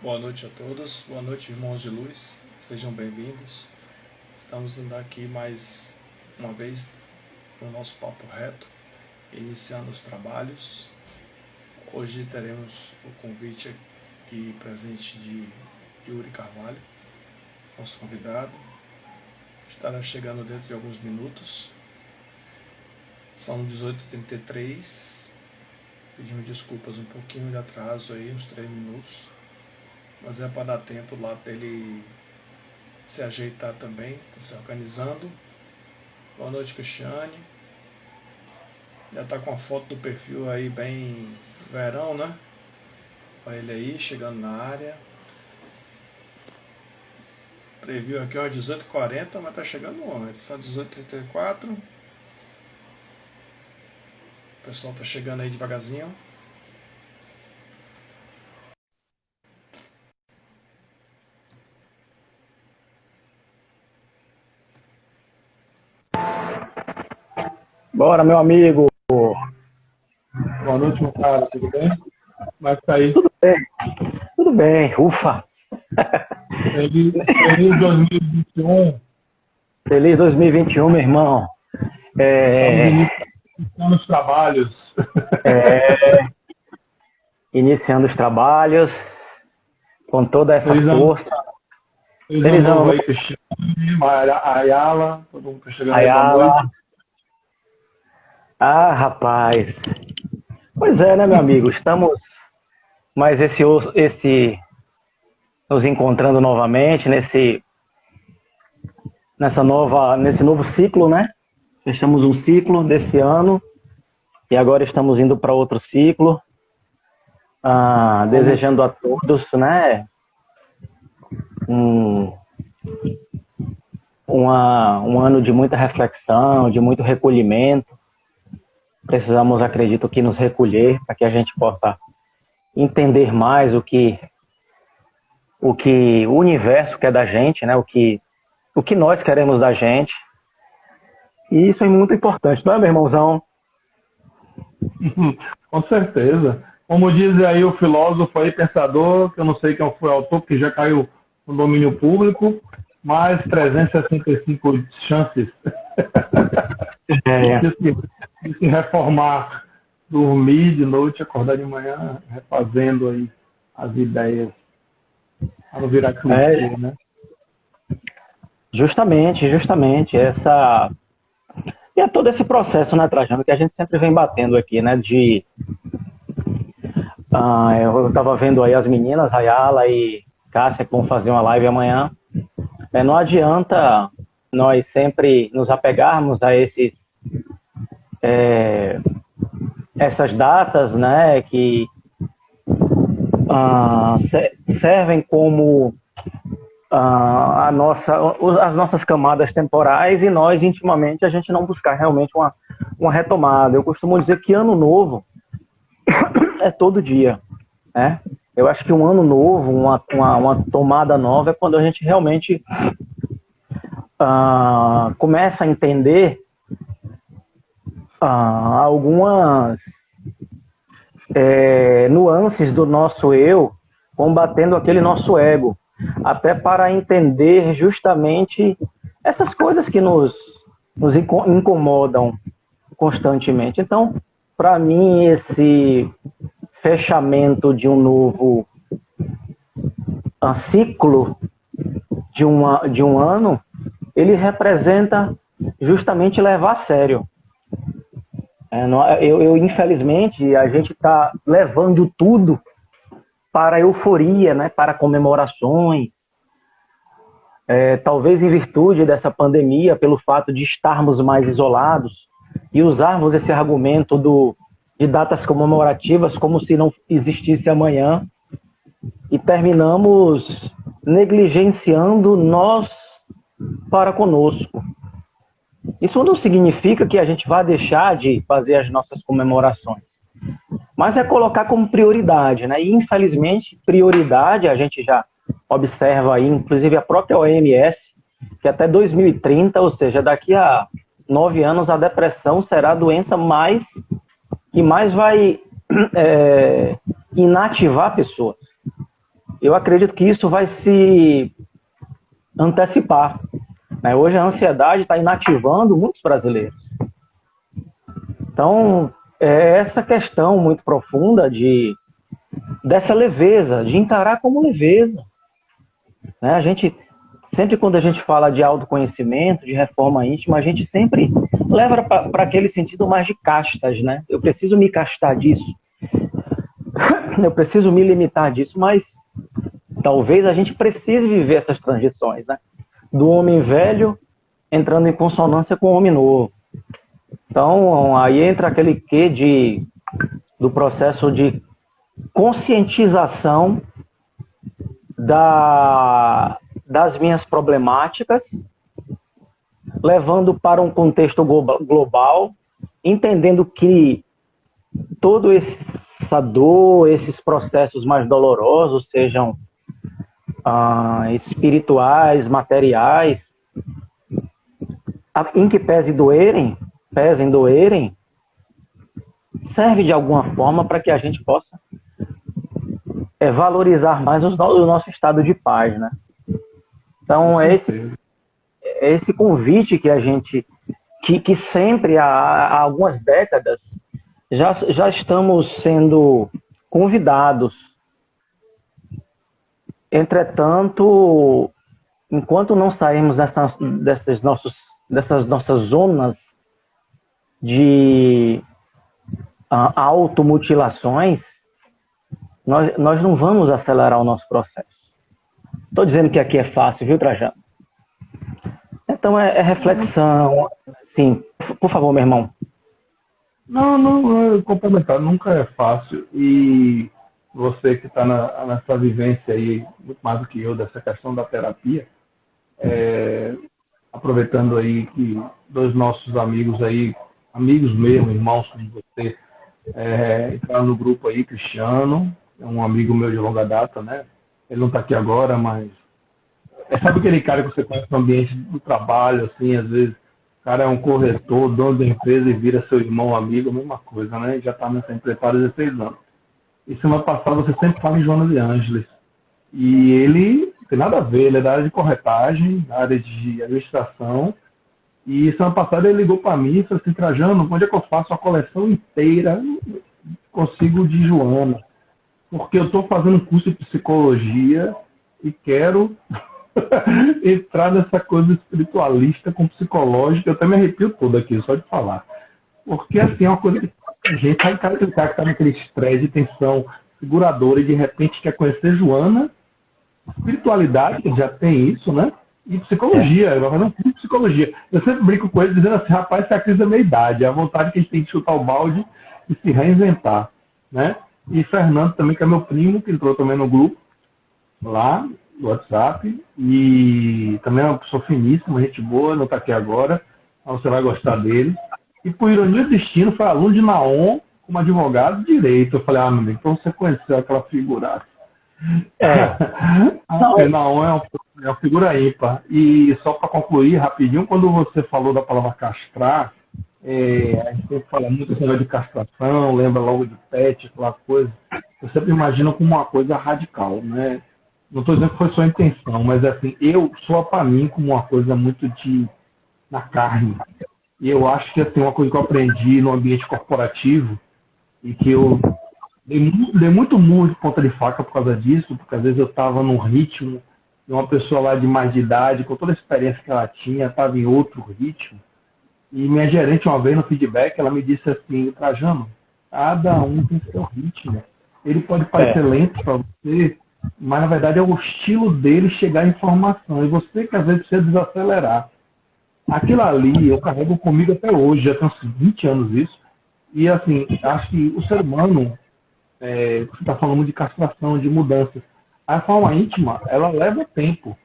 Boa noite a todos, boa noite, irmãos de luz, sejam bem-vindos. Estamos indo aqui mais uma vez no nosso papo reto, iniciando os trabalhos. Hoje teremos o convite aqui presente de Yuri Carvalho, nosso convidado. Estará chegando dentro de alguns minutos. São 18h33. Pedimos desculpas um pouquinho de atraso aí, uns 3 minutos. Mas é para dar tempo lá para ele se ajeitar também, está se organizando. Boa noite, Cristiane. Já está com a foto do perfil aí bem verão, né? Olha ele aí, chegando na área. Previu aqui, ó, 18h40, mas está chegando antes, são 18h34. O pessoal está chegando aí devagarzinho. Bora, meu amigo. Boa noite, meu cara. Tudo bem? Como é que tá aí? Tudo bem. Tudo bem. Ufa. Feliz 2021. Feliz 2021, meu irmão. Estamos nos trabalhos. Iniciando os trabalhos com toda essa força. Feliz ano novo aí, Cristiane, Ayala, todo mundo que tá chegando aí, boa Ayala. noite. Ah, rapaz. Pois é, né, meu amigo? Estamos mais esse nos encontrando novamente nesse novo ciclo, né? Fechamos um ciclo desse ano e agora estamos indo para outro ciclo. Desejando a todos, né, um ano de muita reflexão, de muito recolhimento. Precisamos, acredito, que nos recolher para que a gente possa entender mais o que o universo quer da gente, né? O que nós queremos da gente. E isso é muito importante, não é, meu irmãozão? Com certeza. Como diz aí o filósofo aí, pensador, que eu não sei quem foi o autor, que já caiu no domínio público, mas 365 chances de se reformar, dormir de noite, acordar de manhã, refazendo aí as ideias, para não virar clichê, né? Justamente. E é todo esse processo, né, Trajano, que a gente sempre vem batendo aqui, né, eu estava vendo aí as meninas, Ayala e Cássia, que vão fazer uma live amanhã. Não adianta nós sempre nos apegarmos a essas datas, né, que servem como as nossas camadas temporais e nós, intimamente, a gente não buscar realmente uma retomada. Eu costumo dizer que ano novo é todo dia, né? Eu acho que um ano novo, uma tomada nova é quando a gente realmente começa a entender algumas nuances do nosso eu, combatendo aquele nosso ego, até para entender justamente essas coisas que nos incomodam constantemente. Então, para mim, esse fechamento de um novo ciclo de um ano, ele representa justamente levar a sério. Infelizmente, a gente está levando tudo para a euforia, né, para comemorações. Talvez em virtude dessa pandemia, pelo fato de estarmos mais isolados e usarmos esse argumento de datas comemorativas como se não existisse amanhã, e terminamos negligenciando nós para conosco. Isso não significa que a gente vá deixar de fazer as nossas comemorações, mas é colocar como prioridade, né? E infelizmente, prioridade a gente já observa aí, inclusive a própria OMS, que até 2030, ou seja, daqui a 9 anos, a depressão será a doença que mais vai inativar pessoas. eu acredito que isso vai se antecipar, né? Hoje a ansiedade está inativando muitos brasileiros. Então, é essa questão muito profunda dessa leveza, de encarar como leveza, né? A gente, sempre quando a gente fala de autoconhecimento, de reforma íntima, a gente sempre leva para aquele sentido mais de castas, né? Eu preciso me castar disso, eu preciso me limitar disso, mas talvez a gente precise viver essas transições, né? Do homem velho entrando em consonância com o homem novo. Então, aí entra aquele quê do processo de conscientização das minhas problemáticas, levando para um contexto global, entendendo que toda essa dor, esses processos mais dolorosos, sejam espirituais, materiais, em que pesem doerem, serve de alguma forma para que a gente possa valorizar mais o nosso estado de paz, né? Então, é esse convite que a gente, que sempre há algumas décadas, já estamos sendo convidados. Entretanto, enquanto não sairmos dessas nossas zonas de automutilações, nós não vamos acelerar o nosso processo. Estou dizendo que aqui é fácil, viu, Trajano? Então é reflexão. Sim, por favor, meu irmão. Não, complementar, nunca é fácil. E você que está nessa vivência aí, muito mais do que eu, dessa questão da terapia, aproveitando aí que dois nossos amigos aí, amigos mesmo, irmãos como você, entraram no grupo aí, Cristiano, é um amigo meu de longa data, né? Ele não está aqui agora, mas sabe aquele cara que você conhece no ambiente do trabalho, assim, às vezes o cara é um corretor, dono da empresa e vira seu irmão, amigo, a mesma coisa, né? Já está nessa empresa há 16 anos. E semana passada você sempre fala em Jonas de Ângeles. E ele não tem nada a ver, ele é da área de corretagem, da área de administração. E semana passada ele ligou para mim e falou assim, Trajano, onde é que eu faço a coleção inteira? Consigo de Joana. Porque eu estou fazendo um curso de psicologia e quero entrar nessa coisa espiritualista com psicológica. Eu até me arrepio todo aqui, só de falar. Porque assim, é uma coisa que a gente sabe que está naquele estresse de tensão seguradora e de repente quer conhecer Joana, espiritualidade, que já tem isso, né? E psicologia, vai fazer um curso de psicologia. Eu sempre brinco com ele dizendo assim, rapaz, isso é a crise da meia-idade, é a vontade que a gente tem de chutar o balde e se reinventar, né? E Fernando também, que é meu primo, que entrou também no grupo, lá no WhatsApp, e também é uma pessoa finíssima, gente boa, não está aqui agora, mas você vai gostar dele. E por ironia do destino, foi aluno de Naon como advogado de direito. Eu falei, meu amigo, então você conheceu aquela figuraça. Naon é uma figura ímpar. E só para concluir rapidinho, quando você falou da palavra castrar, a gente sempre fala muito esse negócio de castração, lembra logo de pet, aquela coisa. Eu sempre imagino como uma coisa radical, né? Não estou dizendo que foi sua intenção, mas assim, eu sou para mim como uma coisa muito na carne. E eu acho que assim, uma coisa que eu aprendi no ambiente corporativo e que eu dei muito murro de ponta de faca por causa disso, porque às vezes eu estava num ritmo e uma pessoa lá de mais de idade, com toda a experiência que ela tinha, estava em outro ritmo. E minha gerente, uma vez no feedback, ela me disse assim, Trajano, cada um tem seu ritmo. Ele pode parecer lento para você, mas na verdade é o estilo dele chegar à informação. E você que às vezes precisa desacelerar. Aquilo ali eu carrego comigo até hoje, já tem uns 20 anos isso. E assim, acho que o ser humano, você está falando de castração, de mudanças. A forma íntima, ela leva tempo.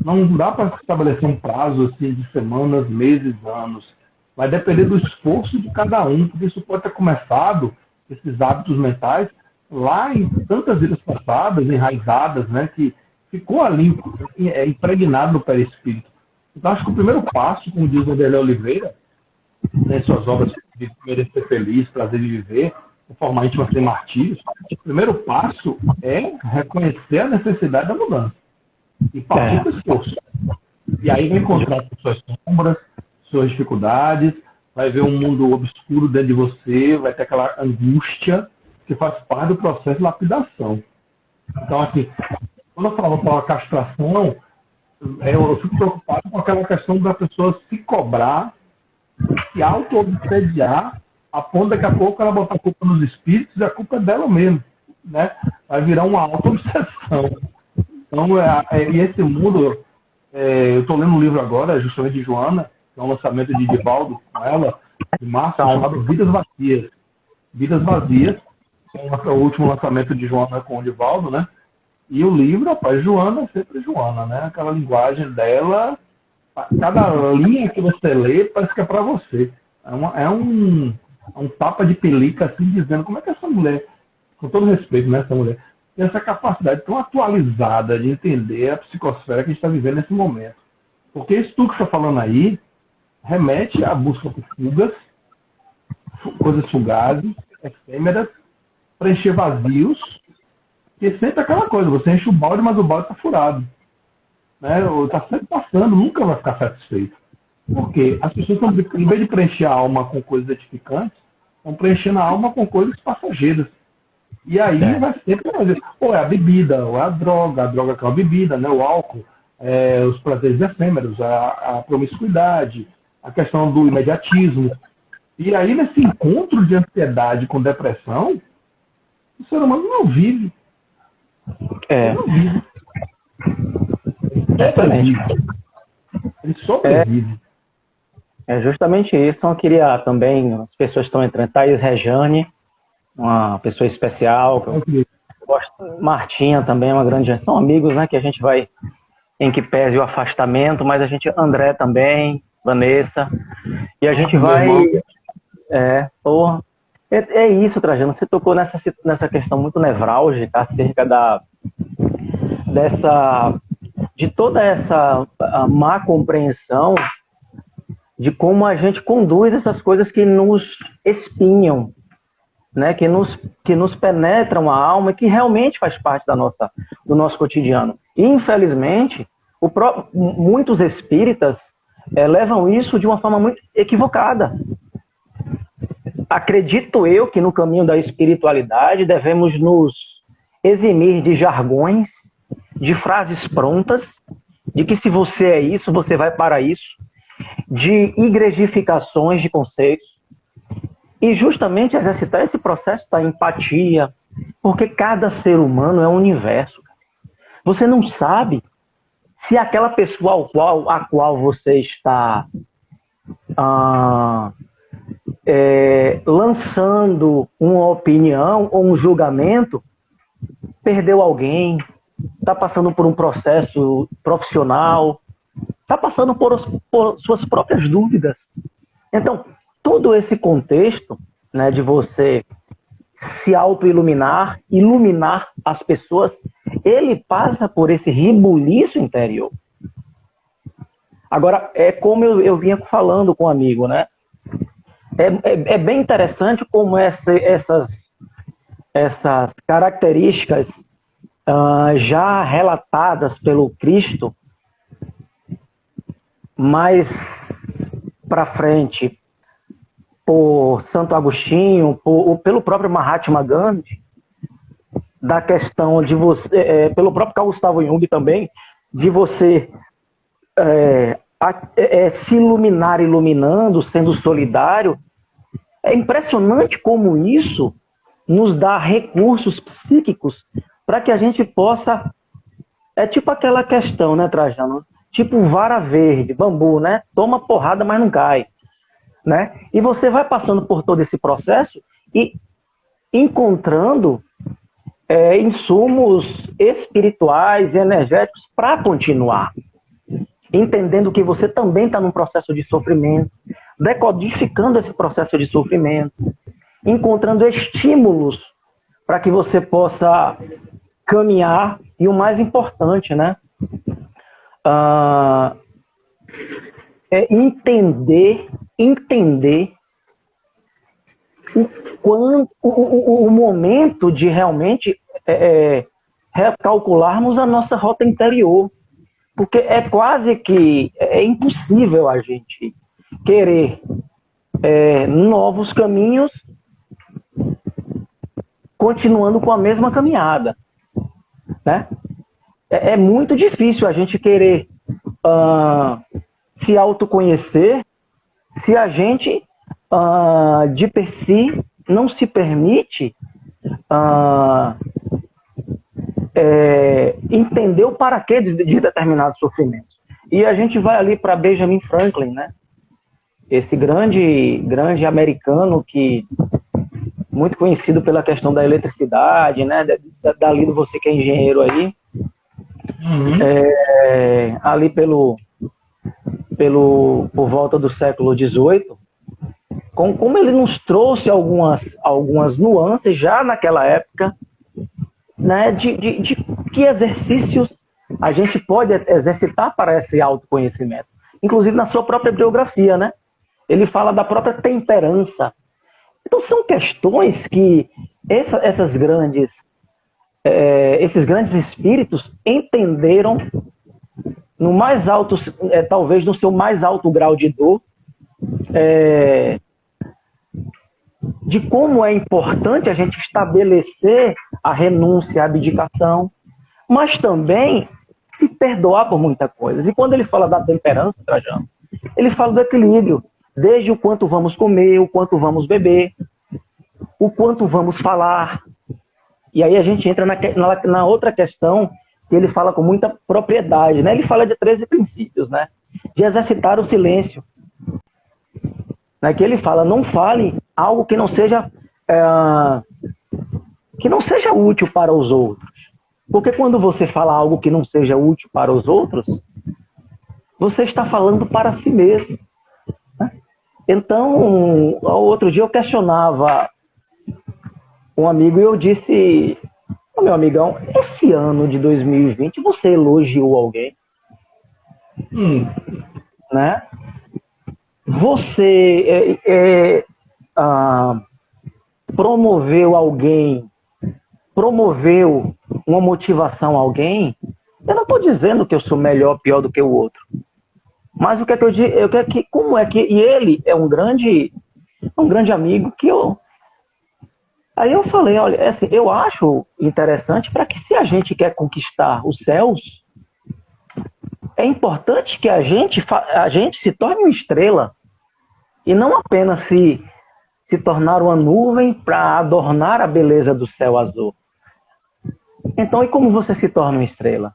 Não dá para estabelecer um prazo assim, de semanas, meses, anos. Vai depender do esforço de cada um, porque isso pode ter começado, esses hábitos mentais, lá em tantas vidas passadas, enraizadas, né, que ficou ali impregnado no perispírito. Então, acho que o primeiro passo, como diz o Vanderlei Oliveira, né, suas obras de Merecer Feliz, Prazer de Viver, de forma íntima sem martírios, o primeiro passo é reconhecer a necessidade da mudança e partir para o esforço. E aí vai encontrar suas sombras, suas dificuldades, vai ver um mundo obscuro dentro de você, vai ter aquela angústia que faz parte do processo de lapidação. Então, assim, quando eu falo para a castração, eu fico preocupado com aquela questão da pessoa se cobrar, se auto-obsediar, a ponto daqui a pouco ela botar a culpa nos espíritos e a culpa é dela mesmo, né? Vai virar uma auto-obsessão. Então, e esse mundo, eu estou lendo um livro agora, justamente de Joana, que é um lançamento de Divaldo com ela, de março, chamado Vidas Vazias. Vidas Vazias, é o último lançamento de Joana com o Divaldo, né? E o livro, rapaz, Joana é sempre Joana, né? Aquela linguagem dela, cada linha que você lê parece que é para você. É um tapa de pelica, assim, dizendo como é que essa mulher, com todo respeito, né, essa mulher, tem essa capacidade tão atualizada de entender a psicosfera que a gente está vivendo nesse momento. Porque isso tudo que você está falando aí remete à busca por fugas, coisas fugazes, efêmeras, preencher vazios, que é sempre aquela coisa, você enche o balde, mas o balde está furado. Né? Está sempre passando, nunca vai ficar satisfeito. Por quê? As pessoas estão, em vez de preencher a alma com coisas edificantes, estão preenchendo a alma com coisas passageiras. E aí vai sempre fazer, ou é a bebida, ou é a droga que é uma bebida, né? O álcool, os prazeres efêmeros, a promiscuidade, a questão do imediatismo. E aí, nesse encontro de ansiedade com depressão, o ser humano não vive. Ele não vive. Ele sobrevive. É justamente isso. Eu queria também, as pessoas estão entrando, Thaís Rejane, uma pessoa especial, que eu gosto, Martinha também, uma grande, são amigos, né, que a gente vai, em que pese o afastamento, mas a gente, André também, Vanessa, e a gente vai, é isso, Trajano, você tocou nessa questão muito nevrálgica acerca de toda essa má compreensão de como a gente conduz essas coisas que nos espinham, né, que nos penetram a alma e que realmente faz parte do nosso cotidiano. E, infelizmente, muitos espíritas levam isso de uma forma muito equivocada. Acredito eu que no caminho da espiritualidade devemos nos eximir de jargões, de frases prontas, de que se você é isso, você vai para isso, de igrejificações de conceitos, e justamente exercitar esse processo da empatia, porque cada ser humano é um universo. Você não sabe se aquela pessoa a qual você está lançando uma opinião ou um julgamento perdeu alguém, está passando por um processo profissional, está passando por suas próprias dúvidas. Então, todo esse contexto, né, de você se auto-iluminar, iluminar as pessoas, ele passa por esse rebuliço interior. Agora, é como eu vinha falando com um amigo, né? É bem interessante como essas características já relatadas pelo Cristo, mais para frente, por Santo Agostinho, pelo próprio Mahatma Gandhi, da questão de você, pelo próprio Carl Gustavo Jung também, de você se iluminar iluminando, sendo solidário. É impressionante como isso nos dá recursos psíquicos para que a gente possa... É tipo aquela questão, né, Trajano? Tipo vara verde, bambu, né? Toma porrada, mas não cai. Né? E você vai passando por todo esse processo e encontrando insumos espirituais e energéticos para continuar. Entendendo que você também está num processo de sofrimento, decodificando esse processo de sofrimento, encontrando estímulos para que você possa caminhar, e o mais importante, né? É entender o momento de realmente recalcularmos a nossa rota interior. Porque é quase que impossível a gente querer novos caminhos continuando com a mesma caminhada, né? É muito difícil a gente querer se autoconhecer se a gente, de per si, não se permite entender o paraquê de determinados sofrimentos. E a gente vai ali para Benjamin Franklin, né? Esse grande americano que muito conhecido pela questão da eletricidade, né? Dali você que é engenheiro aí, ali por volta do século XVIII, como ele nos trouxe algumas nuances já naquela época, né, de que exercícios a gente pode exercitar para esse autoconhecimento. Inclusive na sua própria biografia, né? Ele fala da própria temperança. Então são questões que esses grandes espíritos entenderam no mais alto, talvez no seu mais alto grau de dor, de como é importante a gente estabelecer a renúncia, a abdicação, mas também se perdoar por muita coisa. E quando ele fala da temperança, Trajano, ele fala do equilíbrio, desde o quanto vamos comer, o quanto vamos beber, o quanto vamos falar. E aí a gente entra na outra questão que ele fala com muita propriedade, né? Ele fala de 13 princípios, né? De exercitar o silêncio. Que ele fala, não fale algo que não seja útil para os outros. Porque quando você fala algo que não seja útil para os outros, você está falando para si mesmo. Né? Então, outro dia eu questionava um amigo e eu disse, meu amigão, esse ano de 2020 você elogiou alguém? Né? Você promoveu uma motivação a alguém? Eu não estou dizendo que eu sou melhor ou pior do que o outro. Mas o que é que eu digo? Como é que... E ele é um grande amigo que eu... Aí eu falei, olha, assim, eu acho interessante para que se a gente quer conquistar os céus, é importante que a gente se torne uma estrela e não apenas se tornar uma nuvem para adornar a beleza do céu azul. Então, e como você se torna uma estrela?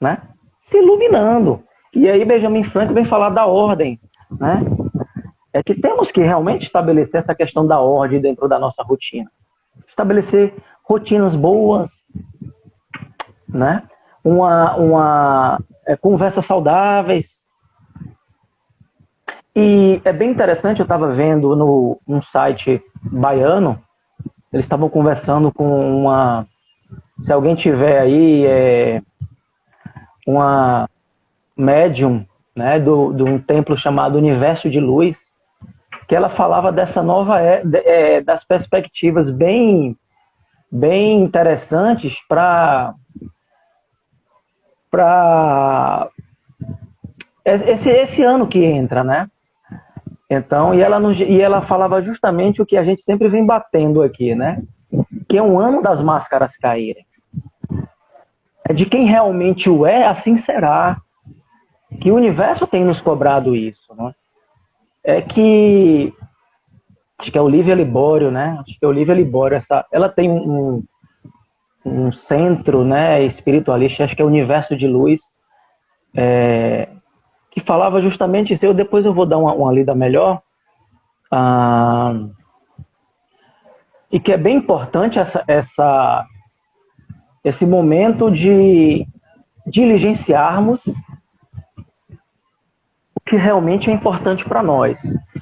Né? Se iluminando. E aí Benjamin Franklin vem falar da ordem. Né? É que temos que realmente estabelecer essa questão da ordem dentro da nossa rotina. Estabelecer rotinas boas, né? Conversas saudáveis. E é bem interessante, eu estava vendo num site baiano, eles estavam conversando com se alguém tiver aí, uma médium, né, de um templo chamado Universo de Luz, que ela falava dessa nova das perspectivas bem interessantes para esse ano que entra, né? Então, e ela falava justamente o que a gente sempre vem batendo aqui, né? Que é um ano das máscaras caírem. É de quem realmente o assim será. Que o universo tem nos cobrado isso, né? Acho que é Olivia Libório, né? Acho que é Olivia Libório, ela tem um centro, né, espiritualista, acho que é o Universo de Luz, que falava justamente isso. Depois eu vou dar uma lida melhor, e que é bem importante esse momento de diligenciarmos o que realmente é importante para nós.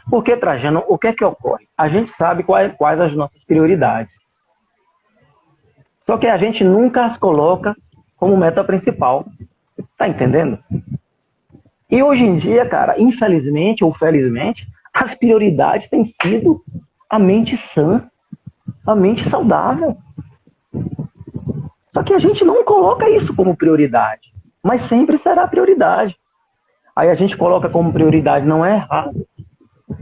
Porque, Trajano, o que é que ocorre? A gente sabe quais as nossas prioridades. Só que a gente nunca as coloca como meta principal. Tá entendendo? E hoje em dia, cara, infelizmente ou felizmente, as prioridades têm sido a mente sã, a mente saudável. Só que a gente não coloca isso como prioridade, mas sempre será prioridade. Aí a gente coloca como prioridade, não é errado.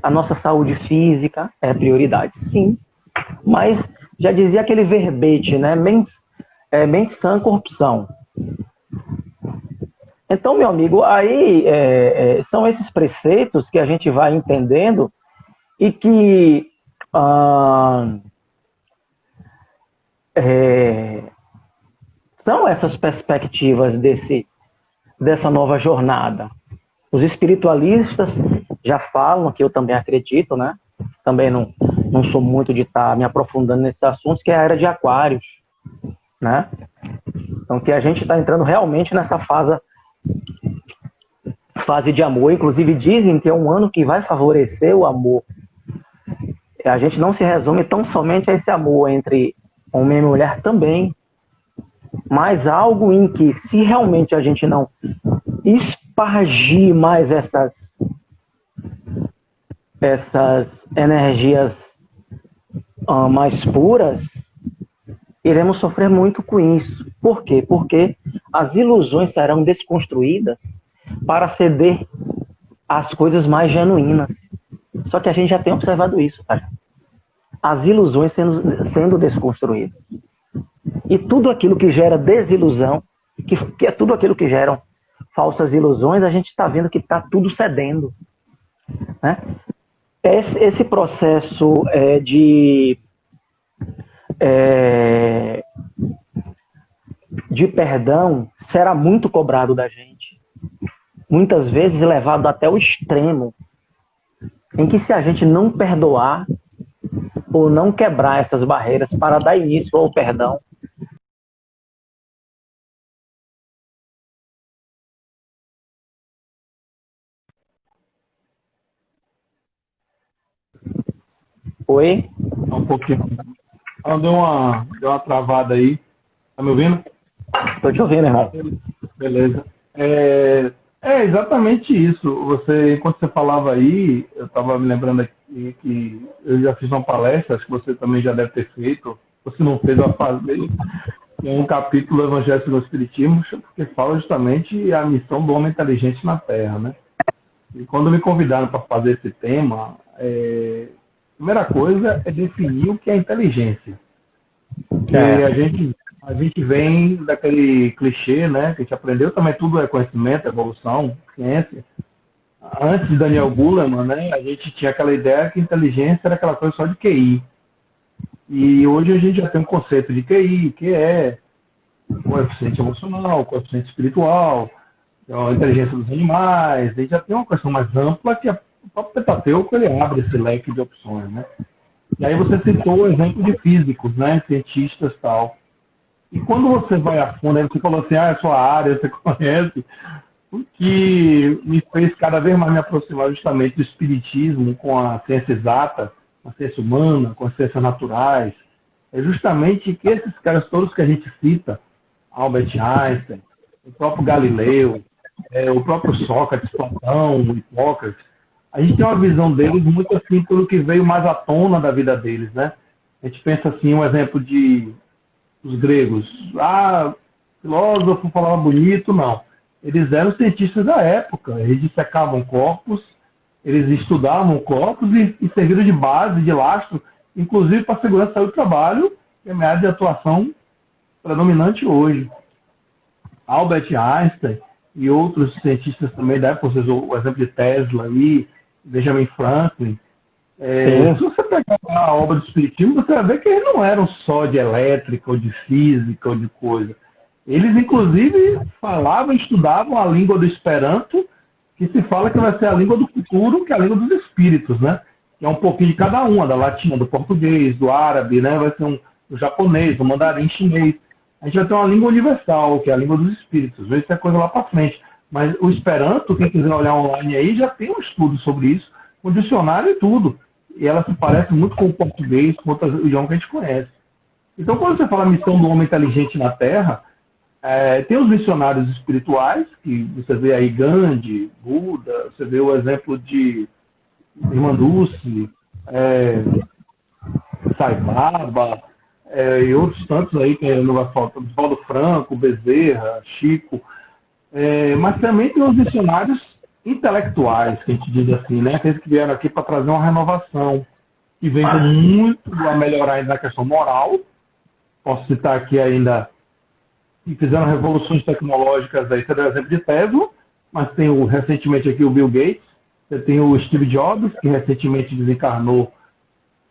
A nossa saúde física é prioridade, sim. Mas já dizia aquele verbete, né? Mente sã, corrupção. Então, meu amigo, aí são esses preceitos que a gente vai entendendo e que são essas perspectivas dessa nova jornada. Os espiritualistas já falam, que eu também acredito, né? Também não sou muito de estar me aprofundando nesses assuntos, que é a era de Aquários, né? Então, que a gente está entrando realmente nessa fase de amor. Inclusive, dizem que é um ano que vai favorecer o amor. A gente não se resume tão somente a esse amor entre homem e mulher também, mas algo em que, se realmente a gente não espargir mais essas energias mais puras, iremos sofrer muito com isso. Por quê? Porque as ilusões serão desconstruídas para ceder às coisas mais genuínas. Só que a gente já tem observado isso, tá? As ilusões sendo desconstruídas. E tudo aquilo que gera desilusão, que é tudo aquilo que gera falsas ilusões, a gente está vendo que está tudo cedendo, né? Esse processo de perdão será muito cobrado da gente. Muitas vezes levado até o extremo, em que se a gente não perdoar ou não quebrar essas barreiras para dar início ao perdão, oi? Um pouquinho. Deu uma travada aí. Tá me ouvindo? Estou te ouvindo, irmão. Beleza. É exatamente isso. Enquanto você falava aí, eu estava me lembrando aqui que eu já fiz uma palestra, acho que você também já deve ter feito. Se não fez, eu fazer. Tem um capítulo do Evangelho do Espiritismo, porque fala justamente a missão do homem inteligente na Terra, né? E quando me convidaram para fazer esse tema, a primeira coisa é definir o que é inteligência. Porque a gente vem daquele clichê, né, que a gente aprendeu, também tudo é conhecimento, evolução, ciência. Antes de Daniel Goleman, né, a gente tinha aquela ideia que inteligência era aquela coisa só de QI. E hoje a gente já tem um conceito de QI, que é coeficiente emocional, coeficiente espiritual, a inteligência dos animais. A gente já tem uma questão mais ampla que o próprio Pentateuco ele abre esse leque de opções, né? E aí você citou o exemplo de físicos, né, cientistas e tal. E quando você vai a fundo, aí você falou assim, é sua área, você conhece, o que me fez cada vez mais me aproximar justamente do espiritismo com a ciência exata, com a ciência humana, com as ciências naturais, é justamente que esses caras todos que a gente cita, Albert Einstein, o próprio Galileu, o próprio Sócrates, Platão, Hipócrates, a gente tem uma visão deles muito assim pelo que veio mais à tona da vida deles, né? A gente pensa assim, um exemplo dos gregos. Filósofo falava bonito, não. Eles eram cientistas da época, eles dissecavam corpos, eles estudavam corpos e serviram de base, de lastro, inclusive para a segurança do trabalho, que é a minha área de atuação predominante hoje. Albert Einstein e outros cientistas também da época, o exemplo de Tesla aí, Benjamin Franklin. Se você pegar a obra do Espiritismo, você vai ver que eles não eram só de elétrica, ou de física, ou de coisa. Eles, inclusive, falavam, estudavam a língua do Esperanto, que se fala que vai ser a língua do futuro, que é a língua dos espíritos, né? Que é um pouquinho de cada uma, da latina, do português, do árabe, né? Vai ser do japonês, do mandarim chinês. A gente vai ter uma língua universal, que é a língua dos espíritos. Às vezes tem coisa lá para frente. Mas o Esperanto, quem quiser olhar online aí, já tem um estudo sobre isso, com dicionário e tudo. E ela se parece muito com o português, com outros idiomas que a gente conhece. Então, quando você fala missão do homem inteligente na Terra, tem os missionários espirituais, que você vê aí Gandhi, Buda, você vê o exemplo de Irmã Dulce, Saibaba, e outros tantos aí, que não vai faltar, Valdo Franco, Bezerra, Chico, mas também tem os missionários intelectuais, que a gente diz assim, né? Aqueles que vieram aqui para trazer uma renovação, que vem muito a melhorar ainda na questão moral. Posso citar aqui ainda que fizeram revoluções tecnológicas, aí você dá o exemplo de Tesla, mas tem recentemente aqui o Bill Gates, você tem o Steve Jobs, que recentemente desencarnou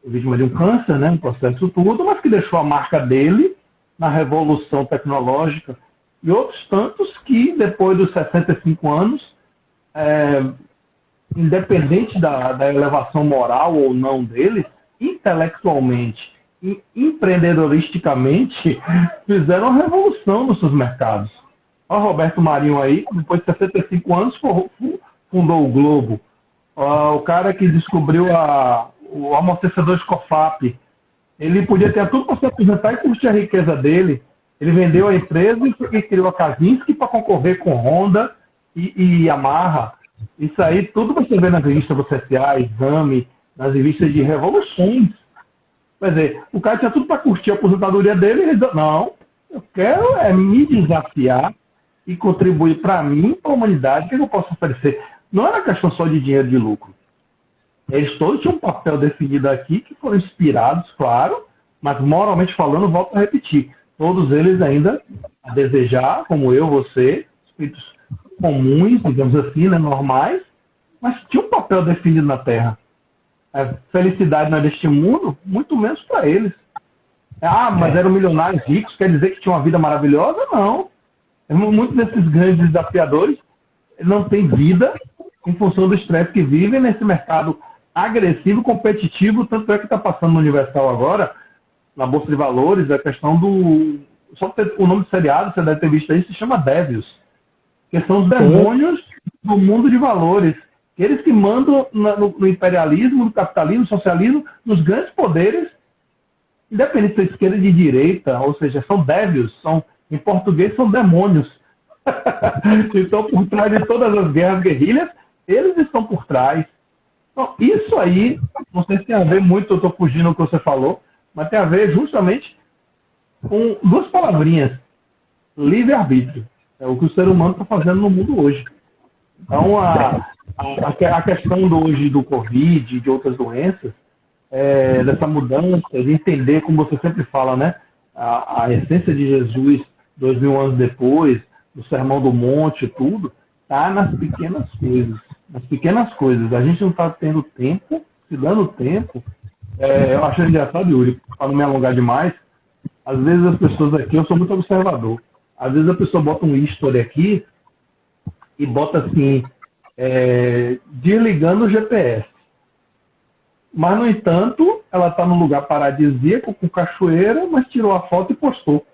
vítima de um câncer, né, um processo tudo, mas que deixou a marca dele na revolução tecnológica, e outros tantos que, depois dos 65 anos, independente da elevação moral ou não deles, intelectualmente e empreendedoristicamente, fizeram uma revolução nos seus mercados. Olha o Roberto Marinho aí, depois de 65 anos, fundou o Globo. O cara que descobriu o amortecedor Scofap, ele podia ter tudo para se aposentar e curtir a riqueza dele. Ele vendeu a empresa e criou a Kavinsky para concorrer com Honda e Yamaha. Isso aí tudo você vê nas revistas do CSA, Exame, nas revistas de revoluções. Quer dizer, o cara tinha tudo para curtir a aposentadoria dele e ele disse, não, eu quero me desafiar e contribuir para mim, para a humanidade, o que eu posso oferecer? Não era questão só de dinheiro de lucro. Eles todos tinham um papel definido aqui, que foram inspirados, claro, mas moralmente falando, volto a repetir, todos eles ainda a desejar, como eu, você, espíritos comuns, digamos assim, né, normais, mas tinha um papel definido na Terra. A felicidade não é deste mundo, muito menos para eles. Mas eram milionários ricos, quer dizer que tinham uma vida maravilhosa? Não. Muitos desses grandes desafiadores não têm vida em função do estresse que vivem nesse mercado agressivo, competitivo, tanto é que está passando no Universal agora, na Bolsa de Valores, a questão do... Só o nome do seriado, você deve ter visto aí, se chama Devils, que são os demônios do mundo de valores. Eles que mandam no imperialismo, no capitalismo, no socialismo, nos grandes poderes, independente de esquerda e de direita, ou seja, são devils, em português são demônios. Então, por trás de todas as guerras guerrilhas, eles estão por trás. Então, isso aí, não sei se tem a ver muito, eu estou fugindo do que você falou, mas tem a ver justamente com duas palavrinhas: livre-arbítrio. É o que o ser humano está fazendo no mundo hoje. Então, a questão hoje do Covid e de outras doenças, dessa mudança, de entender, como você sempre fala, né, a essência de Jesus 2000 anos depois, do Sermão do Monte, tudo, está nas pequenas coisas. Nas pequenas coisas. A gente não está tendo tempo, se dando tempo. Eu acho engraçado, Yuri, para não me alongar demais, às vezes as pessoas aqui, eu sou muito observador, às vezes a pessoa bota um history aqui e bota assim, desligando o GPS. Mas, no entanto, ela está num lugar paradisíaco, com cachoeira, mas tirou a foto e postou.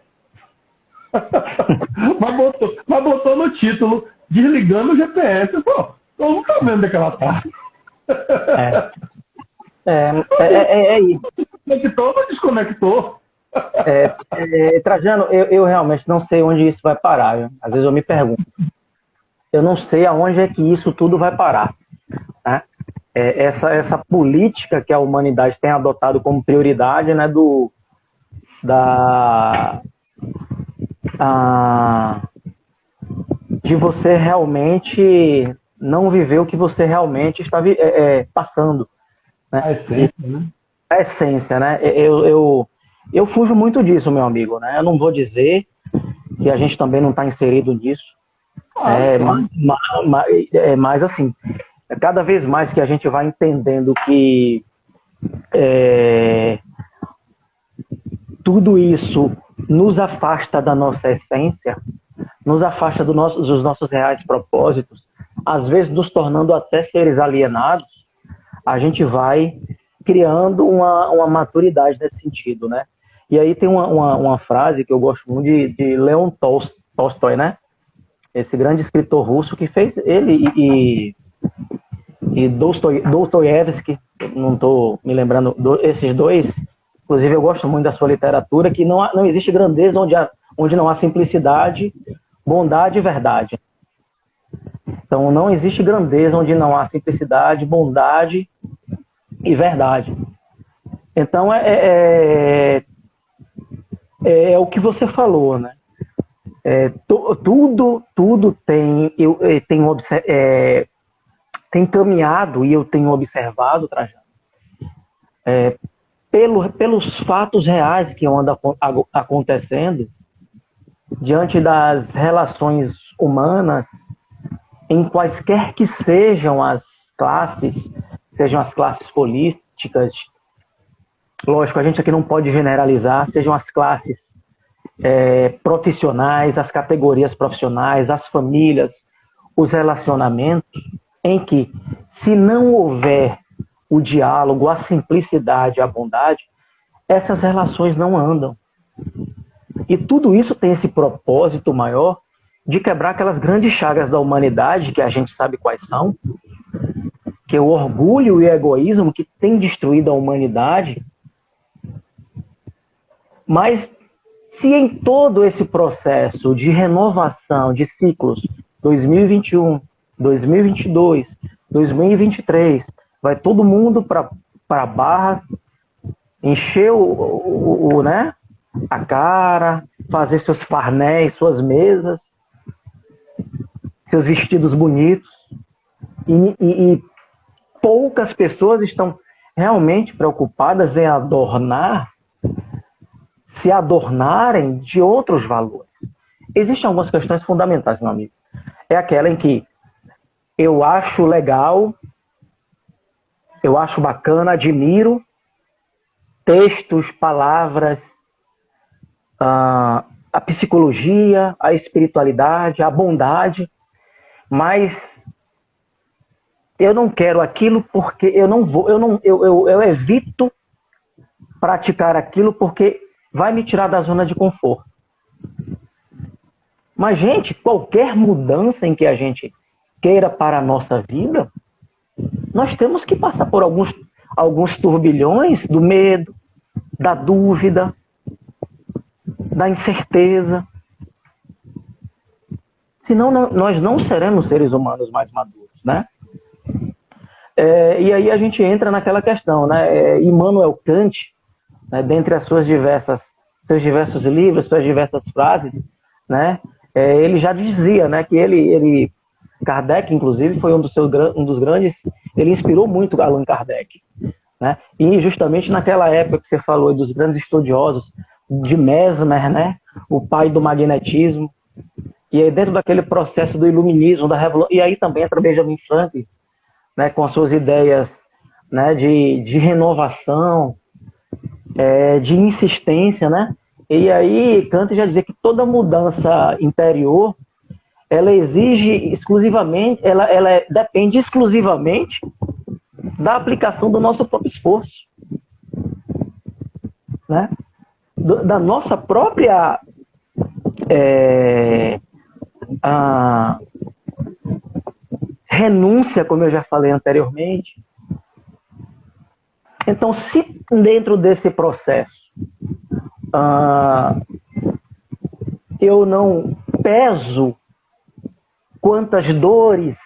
mas botou no título, desligando o GPS. Pô, eu não estou vendo onde é que ela está. É isso. Conectou ou não desconectou? Trajano, eu realmente não sei onde isso vai parar. Viu? Às vezes eu me pergunto. Eu não sei aonde é que isso tudo vai parar. Né? Essa política que a humanidade tem adotado como prioridade, né, de você realmente não viver o que você realmente está passando. Né? A essência, né? A essência, né? Eu fujo muito disso, meu amigo. Né? Eu não vou dizer que a gente também não está inserido nisso. Mas assim, cada vez mais que a gente vai entendendo que tudo isso nos afasta da nossa essência, nos afasta dos nossos reais propósitos, às vezes nos tornando até seres alienados, a gente vai criando uma maturidade nesse sentido, né? E aí tem uma frase que eu gosto muito de Leon Tolstói, né? Esse grande escritor russo que fez ele e Dostoiévski, não estou me lembrando, esses dois, inclusive eu gosto muito da sua literatura, que não existe grandeza onde não há simplicidade, bondade e verdade. Então não existe grandeza onde não há simplicidade, bondade e verdade. Então, é o que você falou, né? Tudo tem caminhado, e eu tenho observado, Trajano, pelos fatos reais que andam acontecendo diante das relações humanas, em quaisquer que sejam as classes políticas. Lógico, a gente aqui não pode generalizar, sejam as classes profissionais, as categorias profissionais, as famílias, os relacionamentos, em que, se não houver o diálogo, a simplicidade, a bondade, essas relações não andam. E tudo isso tem esse propósito maior de quebrar aquelas grandes chagas da humanidade, que a gente sabe quais são, que é o orgulho e o egoísmo que tem destruído a humanidade. Mas se em todo esse processo de renovação de ciclos 2021, 2022, 2023, vai todo mundo para a barra, encher né, a cara, fazer seus farnéis, suas mesas, seus vestidos bonitos, e poucas pessoas estão realmente preocupadas em se adornarem de outros valores. Existem algumas questões fundamentais, meu amigo. É aquela em que eu acho legal, eu acho bacana, admiro textos, palavras, a psicologia, a espiritualidade, a bondade, mas eu não quero aquilo porque eu evito praticar aquilo porque vai me tirar da zona de conforto. Mas, gente, qualquer mudança em que a gente queira para a nossa vida, nós temos que passar por alguns turbilhões do medo, da dúvida, da incerteza. Senão nós não seremos seres humanos mais maduros, né? E aí a gente entra naquela questão, né? Immanuel Kant, né, dentre as seus diversos livros, suas diversas frases, né? Ele já dizia, né, que Kardec, inclusive, foi um dos grandes, ele inspirou muito Allan Kardec, né? E justamente naquela época que você falou dos grandes estudiosos, de Mesmer, né, o pai do magnetismo, e aí dentro daquele processo do iluminismo, da revolução, e aí também entra Benjamin Franklin, né, com as suas ideias, né, de renovação, de insistência, né? E aí Kant já dizia que toda mudança interior, ela exige exclusivamente, depende exclusivamente da aplicação do nosso próprio esforço, né? Da nossa própria renúncia, como eu já falei anteriormente. Então, se dentro desse processo eu não peso quantas dores,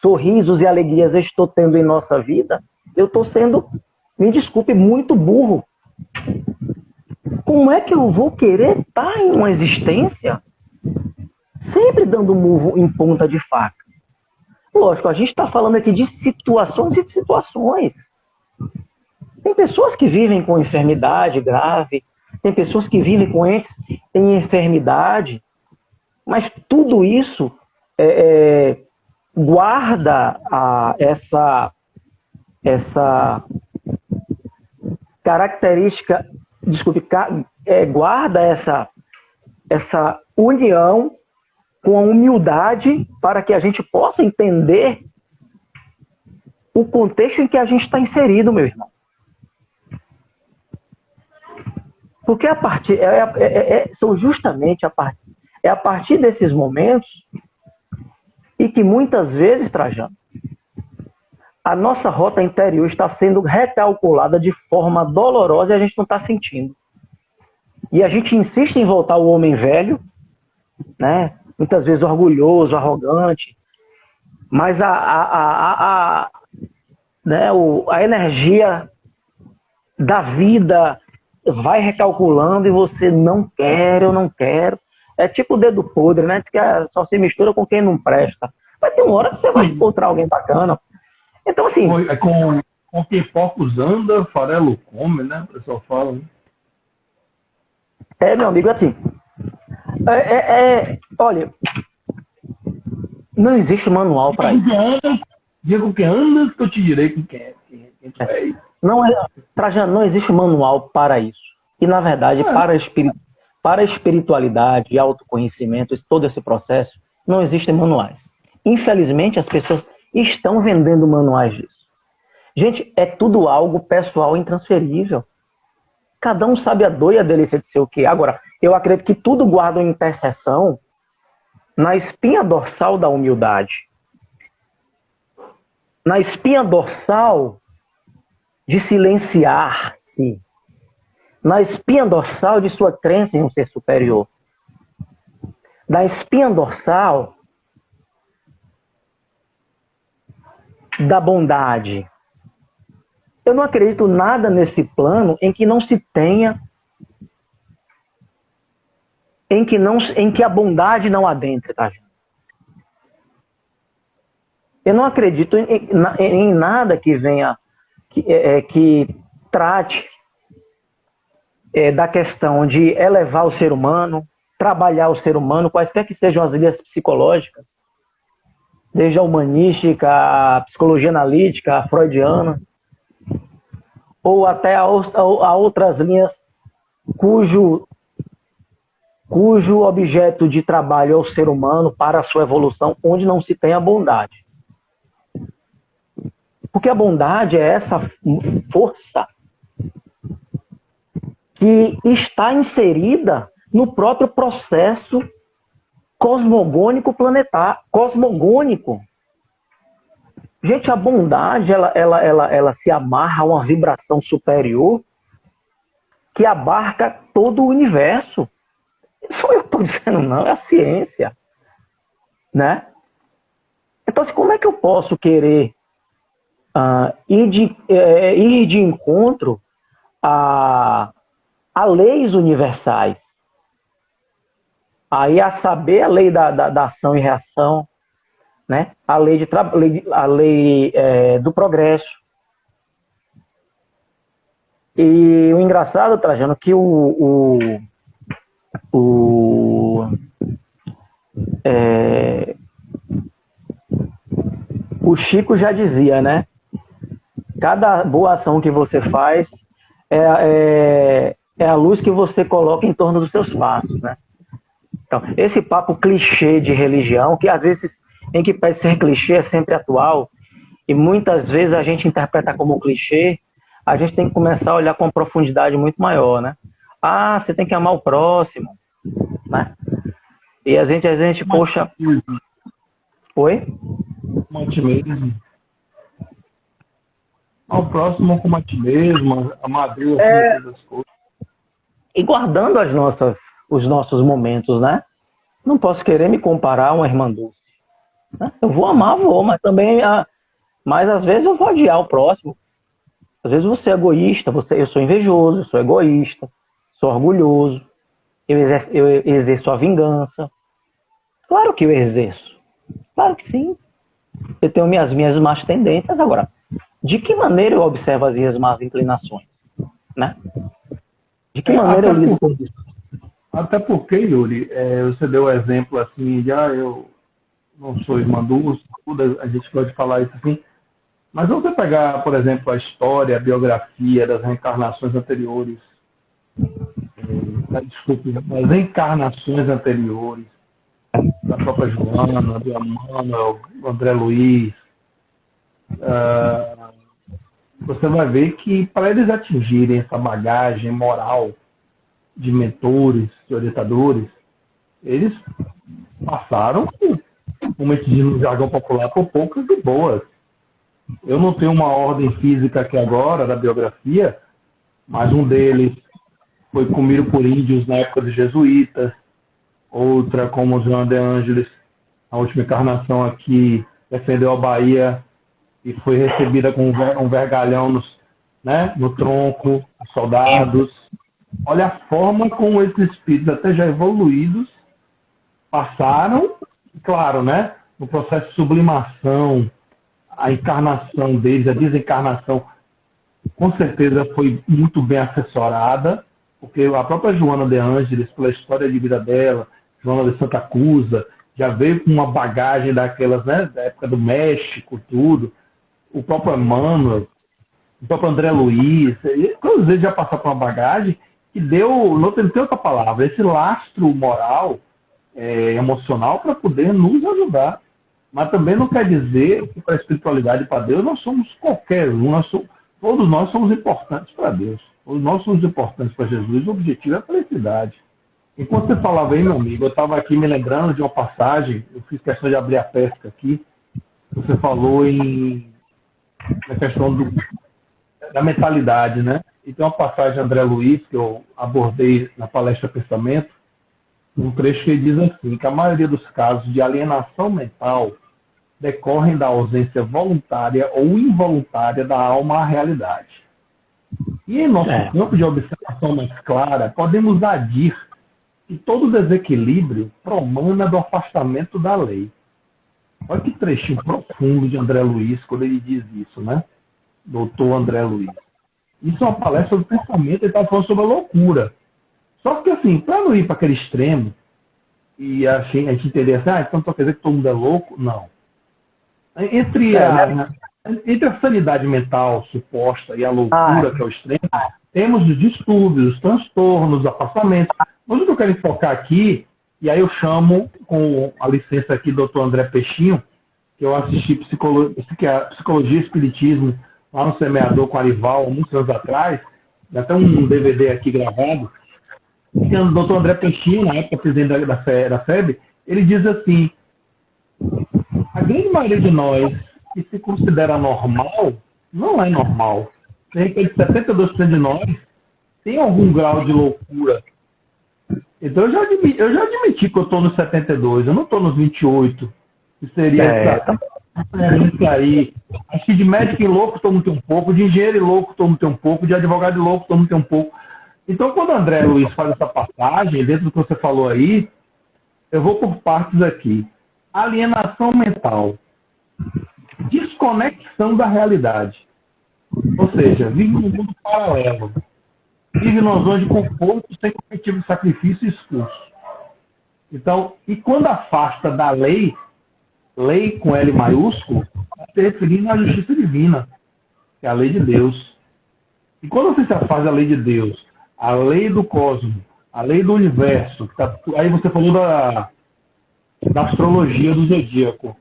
sorrisos e alegrias eu estou tendo em nossa vida, eu estou sendo, me desculpe, muito burro. Como é que eu vou querer estar em uma existência sempre dando murro em ponta de faca? Lógico, a gente está falando aqui de situações e de situações. Tem pessoas que vivem com enfermidade grave, tem pessoas que vivem com entes em enfermidade, mas tudo isso guarda essa característica, guarda essa união com a humildade para que a gente possa entender o contexto em que a gente está inserido, meu irmão. Porque são justamente a partir desses momentos e que muitas vezes, Trajano, a nossa rota interior está sendo recalculada de forma dolorosa e a gente não está sentindo. E a gente insiste em voltar ao homem velho, né? Muitas vezes orgulhoso, arrogante, mas a energia da vida vai recalculando e você não quer, eu não quero. É tipo o dedo podre, né? Que só se mistura com quem não presta. Vai ter uma hora que você vai encontrar alguém bacana. Então, assim... Com quem porcos anda, farelo come, né? O pessoal fala, né? Meu amigo, assim... olha... Não existe manual para isso. Diga com quem anda, que eu te direi com quem é. Trajano, não existe manual para isso. E, na verdade, para a espiritualidade e autoconhecimento, todo esse processo, não existem manuais. Infelizmente, as pessoas estão vendendo manuais disso. Gente, é tudo algo pessoal intransferível. Cada um sabe a dor e a delícia de ser o quê. Agora, eu acredito que tudo guarda uma interseção na espinha dorsal da humildade. Na espinha dorsal de silenciar-se. Na espinha dorsal de sua crença em um ser superior. Na espinha dorsal da bondade. Eu não acredito nada nesse plano em que não se tenha, em que a bondade não adentre, tá? Eu não acredito em nada que venha, que trate da questão de elevar o ser humano, trabalhar o ser humano, quaisquer que sejam as linhas psicológicas, desde a humanística, a psicologia analítica, a freudiana, ou até a outras linhas cujo objeto de trabalho é o ser humano para a sua evolução, onde não se tem a bondade. Porque a bondade é essa força que está inserida no próprio processo cosmogônico planetário, cosmogônico. Gente, a bondade, ela se amarra a uma vibração superior que abarca todo o universo. Só eu estou dizendo, não, é a ciência. Né? Então, assim, como é que eu posso querer ir de encontro a leis universais? Aí, a saber, a lei da ação e reação, né? A lei do progresso. E o engraçado, Trajano, que o Chico já dizia, né? Cada boa ação que você faz é a luz que você coloca em torno dos seus passos, né? Então, esse papo clichê de religião, que às vezes, em que pede ser clichê, é sempre atual, e muitas vezes a gente interpreta como clichê, a gente tem que começar a olhar com uma profundidade muito maior, né? Ah, você tem que amar o próximo, né? E a gente poxa... Oi? Como a ti mesmo. Ao próximo como a ti mesmo, amar a Deus, as coisas. E guardando os nossos momentos, né? Não posso querer me comparar a uma irmã Dulce. Né? Eu vou amar, mas também... Mas às vezes eu vou odiar o próximo. Às vezes você é egoísta, eu sou invejoso, eu sou egoísta, sou orgulhoso, eu exerço a vingança. Claro que eu exerço. Claro que sim. Eu tenho minhas más tendências. Agora, de que maneira eu observo as minhas más inclinações? Né? De que maneira eu lido com isso? Até porque, Yuri, você deu o exemplo assim, de eu não sou irmã Dulce, a gente pode falar isso assim. Mas vamos pegar, por exemplo, a história, a biografia das reencarnações anteriores. Desculpe, das encarnações anteriores, da própria Joana, do Emmanuel, do André Luiz. Você vai ver que para eles atingirem essa bagagem moral de mentores, de orientadores, eles passaram, como a gente diz no jargão popular, por poucas e boas. Eu não tenho uma ordem física aqui agora, da biografia, mas um deles foi comido por índios na época dos jesuítas, outra como João de Ângeles, a última encarnação aqui, defendeu a Bahia e foi recebida com um vergalhão né? No tronco, soldados. Olha a forma como esses espíritos, até já evoluídos, passaram, claro, né? No processo de sublimação, a encarnação deles, a desencarnação, com certeza foi muito bem assessorada, porque a própria Joana de Ângeles, pela história de vida dela, Joana de Santa Cusa, já veio com uma bagagem daquelas, né, da época do México, tudo. O próprio Emmanuel, o próprio André Luiz, todos eles já passaram por uma bagagem que deu, não tem outra palavra, esse lastro moral, emocional, para poder nos ajudar. Mas também não quer dizer que para a espiritualidade e para Deus nós somos qualquer um, todos nós somos importantes para Deus. Todos nós somos importantes para Jesus, o objetivo é a felicidade. Enquanto você falava aí, meu amigo, eu estava aqui me lembrando de uma passagem, eu fiz questão de abrir a pesca aqui, você falou na questão da mentalidade, né? E tem uma passagem de André Luiz, que eu abordei na palestra Pensamento, um trecho que ele diz assim, que a maioria dos casos de alienação mental decorrem da ausência voluntária ou involuntária da alma à realidade. E em nosso campo de observação mais clara, podemos adir que todo desequilíbrio promana do afastamento da lei. Olha que trechinho profundo de André Luiz quando ele diz isso, né? Doutor André Luiz. Isso é uma palestra do pensamento, ele está falando sobre a loucura. Só que assim, para não ir para aquele extremo, e a gente entender assim, então quer dizer que todo mundo é louco? Não. Entre a sanidade mental suposta e a loucura, que é o extremo, temos os distúrbios, os transtornos, os afastamentos. Mas o que eu quero focar aqui, e aí eu chamo, com a licença aqui do Dr. André Peixinho, que eu assisti Psicologia e Espiritismo lá no Semeador com Arival, muitos anos atrás, até um DVD aqui gravado, e o Dr. André Peixinho, na época presidente da FEB, ele diz assim, a grande maioria de nós que se considera normal, não é normal. De repente, 72% de nós tem algum grau de loucura. Então eu já admiti que eu estou nos 72, eu não estou nos 28, que seria essa diferença aí. Acho que de médico e louco todo mundo tem um pouco, de engenheiro e louco todo mundo tem um pouco, de advogado e louco todo mundo tem um pouco. Então quando o André Luiz faz essa passagem, dentro do que você falou aí, eu vou por partes aqui. Alienação mental. Desconexão da realidade. Ou seja, vive num mundo paralelo. Vive numa zona de conforto sem objetivo de sacrifício e esforço. Então, e quando afasta da lei, lei com L maiúsculo, está se referindo à justiça divina, que é a lei de Deus. E quando você se afasta da lei de Deus, a lei do cosmos, a lei do universo, aí você falou da astrologia do zodíaco.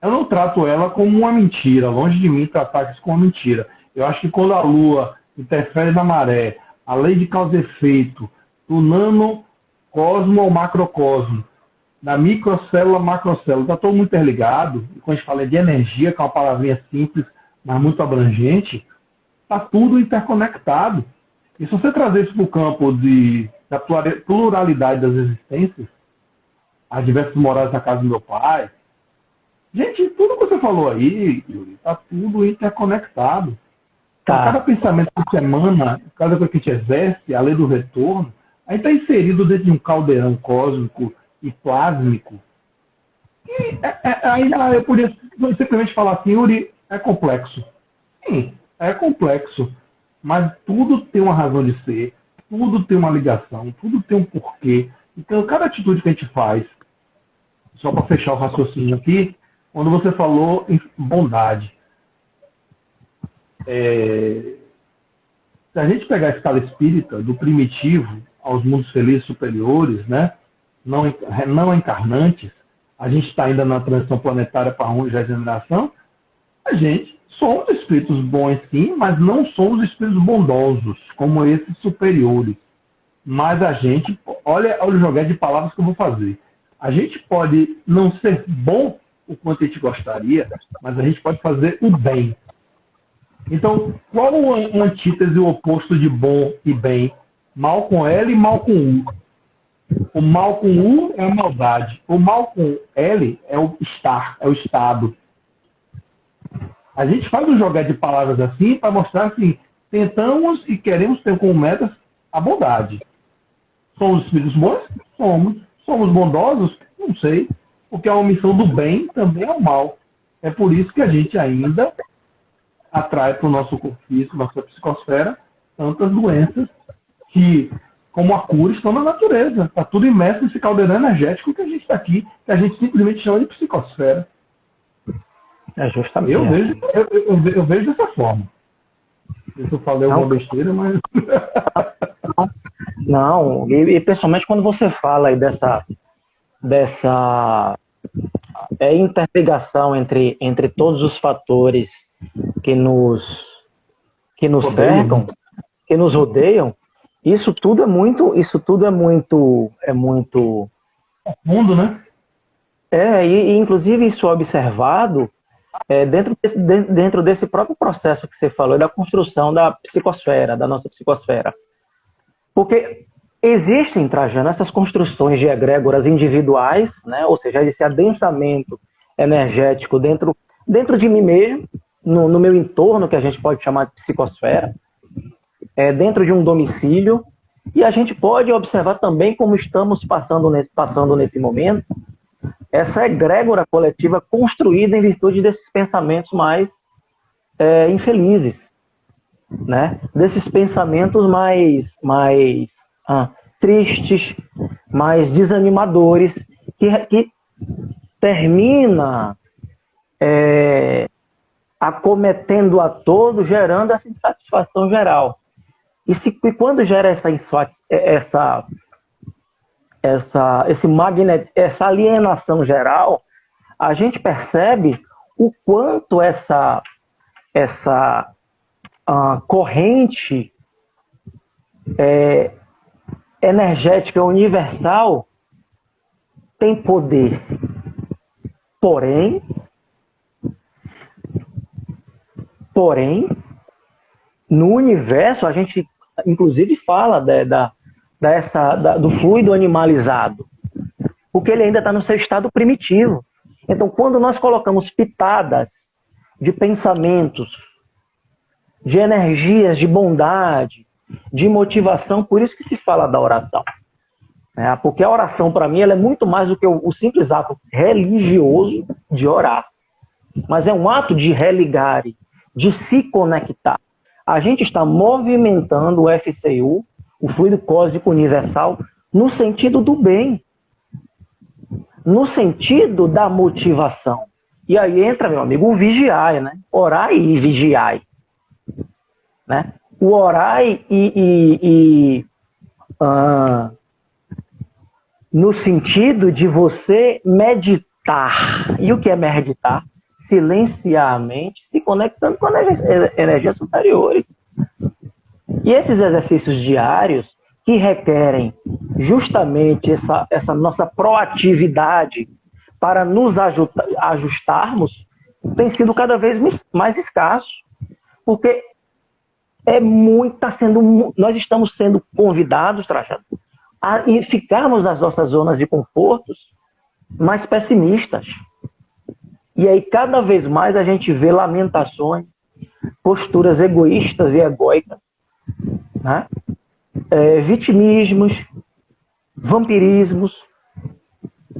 Eu não trato ela como uma mentira, longe de mim tratar isso como uma mentira. Eu acho que quando a Lua interfere na maré, a lei de causa e efeito, do nanocosmo ao macrocosmo, da microcélula à macrocélula, está todo muito interligado, e quando a gente fala de energia, que é uma palavrinha simples, mas muito abrangente, está tudo interconectado. E se você trazer isso para o campo da pluralidade das existências, as diversas moradas na casa do meu pai, gente, tudo que você falou aí, Yuri, está tudo interconectado. Então, cada pensamento que você emana, cada coisa que a gente exerce, a lei do retorno, aí está inserido dentro de um caldeirão cósmico e plásmico. E aí eu podia simplesmente falar assim, Yuri, é complexo. Sim, é complexo. Mas tudo tem uma razão de ser, tudo tem uma ligação, tudo tem um porquê. Então, cada atitude que a gente faz, só para fechar o raciocínio aqui, quando você falou em bondade, se a gente pegar a escala espírita, do primitivo aos mundos felizes superiores, né, não encarnantes, a gente está ainda na transição planetária para a regeneração, a gente somos espíritos bons sim, mas não somos espíritos bondosos, como esses superiores. Mas a gente, olha o joguete de palavras que eu vou fazer. A gente pode não ser bom o quanto a gente gostaria, mas a gente pode fazer o bem. Então, qual a antítese, o oposto de bom e bem? Mal com L e mal com U. O mal com U é a maldade. O mal com L é o estar, é o estado. A gente faz um joguete de palavras assim para mostrar assim, tentamos e queremos ter como meta a bondade. Somos espíritos bons? Somos. Somos bondosos? Não sei. Porque a omissão do bem também é o mal. É por isso que a gente ainda atrai para o nosso corpo físico, nossa psicosfera, tantas doenças que, como a cura, estão na natureza. Está tudo imerso nesse caldeirão energético que a gente está aqui, que a gente simplesmente chama de psicosfera. É justamente. Eu vejo dessa forma. Eu falei alguma besteira, mas... Não, e principalmente quando você fala aí dessa interligação entre todos os fatores que nos cercam, que nos rodeiam, isso tudo é muito mundo, né? E inclusive isso é observado dentro desse próprio processo que você falou, da construção da psicosfera, da nossa psicosfera. Porque existem, Trajano, essas construções de egrégoras individuais, né? Ou seja, esse adensamento energético dentro de mim mesmo, no meu entorno, que a gente pode chamar de psicosfera, dentro de um domicílio, e a gente pode observar também como estamos passando nesse momento, essa egrégora coletiva construída em virtude desses pensamentos mais infelizes, né? Desses pensamentos mais tristes, mais desanimadores, que termina acometendo a todos, gerando essa insatisfação geral. E quando gera essa alienação geral, a gente percebe o quanto essa corrente energética universal tem poder. Porém, no universo, a gente inclusive fala do fluido animalizado, porque ele ainda está no seu estado primitivo. Então, quando nós colocamos pitadas de pensamentos, de energias de bondade, de motivação, por isso que se fala da oração. Porque a oração, para mim, ela é muito mais do que o simples ato religioso de orar. Mas é um ato de religar, de se conectar. A gente está movimentando o FCU, o fluido cósmico universal, no sentido do bem, no sentido da motivação. E aí entra, meu amigo, o vigiai, né? Orai e vigiai. Né? O orai no sentido de você meditar. E o que é meditar? Silenciar a mente, se conectando com energias superiores. E esses exercícios diários, que requerem justamente essa nossa proatividade para nos ajustarmos, tem sido cada vez mais escasso. Porque nós estamos sendo convidados, Trajano, a ficarmos nas nossas zonas de confortos mais pessimistas. E aí, cada vez mais, a gente vê lamentações, posturas egoístas e egóicas, né? Vitimismos, vampirismos,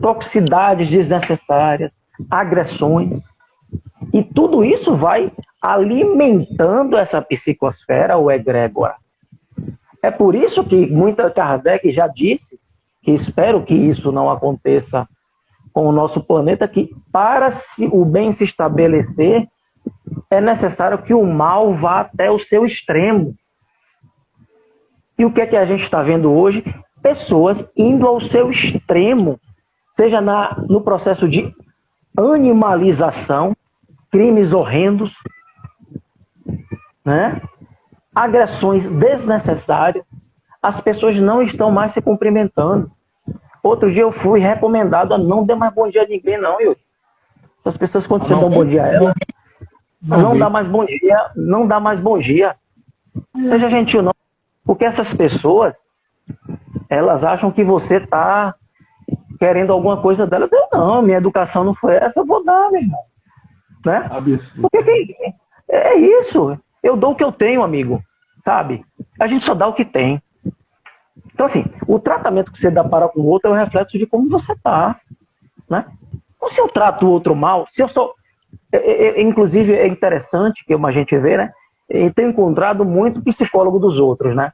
toxicidades desnecessárias, agressões. E tudo isso vai alimentando essa psicosfera ou egrégora. É por isso que Kardec já disse, que espero que isso não aconteça com o nosso planeta, que para o bem se estabelecer, é necessário que o mal vá até o seu extremo. E o que é que a gente está vendo hoje? Pessoas indo ao seu extremo, seja no processo de animalização, crimes horrendos, né? Agressões desnecessárias, as pessoas não estão mais se cumprimentando. Outro dia eu fui recomendado a não dar mais bom dia a ninguém, não, Yuri. Essas pessoas, quando você dá um bom dia a elas, não dá mais bom dia. Seja gentil, não. Porque essas pessoas, elas acham que você está querendo alguma coisa delas. Eu não, minha educação não foi essa, eu vou dar, meu irmão. Né? Porque é isso. Eu dou o que eu tenho, amigo. sabe? A gente só dá o que tem. Então, assim, o tratamento que você dá para o outro é o reflexo de como você está, né? Então, se eu trato o outro mal, se eu sou... inclusive, é interessante que a gente vê, né? Eu tenho encontrado muito psicólogo dos outros, né?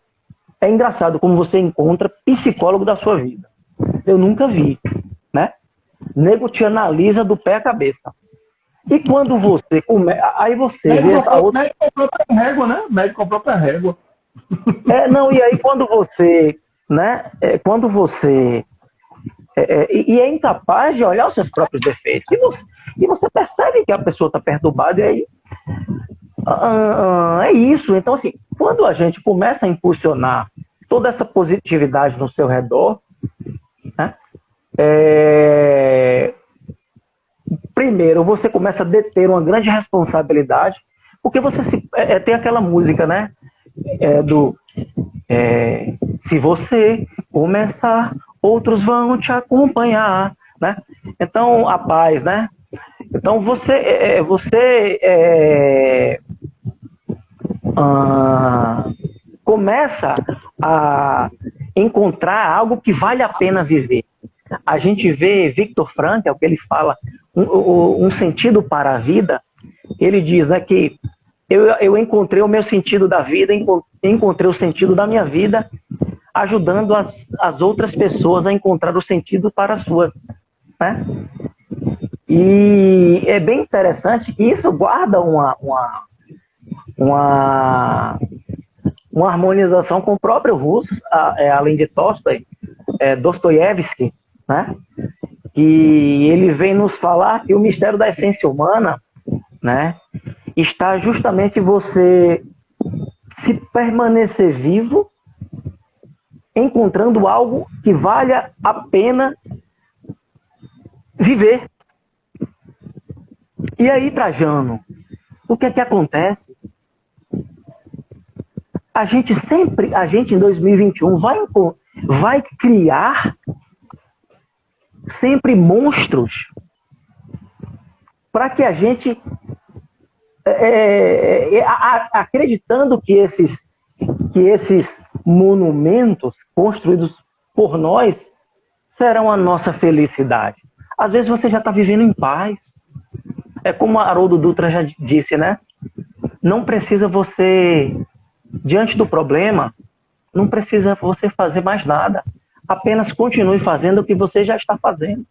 É engraçado como você encontra psicólogo da sua vida. Eu nunca vi, né? Nego te analisa do pé à cabeça. E quando você aí você vê essa outra... Médico com a própria régua, né? Médico com a própria régua. Não, e aí quando você, né? Quando você e é incapaz de olhar os seus próprios defeitos. E você percebe que a pessoa está perturbada e aí é isso. Então, assim, quando a gente começa a impulsionar toda essa positividade no seu redor, né, primeiro, você começa a deter uma grande responsabilidade, porque você tem aquela música, né? Se você começar, outros vão te acompanhar, né? Então, a paz, né? Então, você começa a encontrar algo que vale a pena viver. A gente vê Viktor Frankl, que ele fala um sentido para a vida. Ele diz, né, que eu encontrei o meu sentido da vida, encontrei o sentido da minha vida, ajudando as outras pessoas a encontrar o sentido para as suas, né? E é bem interessante que isso guarda uma harmonização com o próprio Russo, além de Tolstói, Dostoiévski, né? E ele vem nos falar que o mistério da essência humana, né, está justamente você se permanecer vivo, encontrando algo que valha a pena viver. E aí, Trajano, o que é que acontece? A gente em 2021 vai criar sempre monstros para que a gente acreditando que esses monumentos construídos por nós serão a nossa felicidade. Às vezes você já está vivendo em paz. É como Haroldo Dutra já disse, né? Não precisa você, diante do problema, não precisa você fazer mais nada. Apenas continue fazendo o que você já está fazendo.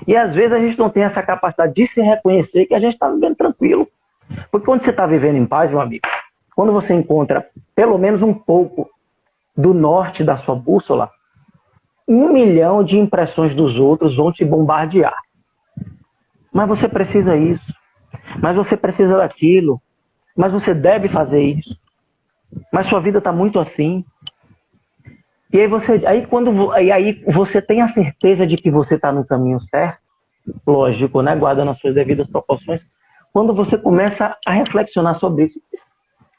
E às vezes a gente não tem essa capacidade de se reconhecer que a gente está vivendo tranquilo. Porque quando você está vivendo em paz, meu amigo, quando você encontra pelo menos um pouco do norte da sua bússola, 1 milhão de impressões dos outros vão te bombardear. Mas você precisa isso. Mas você precisa daquilo. Mas você deve fazer isso. Mas sua vida está muito assim. E aí você tem a certeza de que você está no caminho certo, lógico, né? Guardando as suas devidas proporções. Quando você começa a reflexionar sobre isso,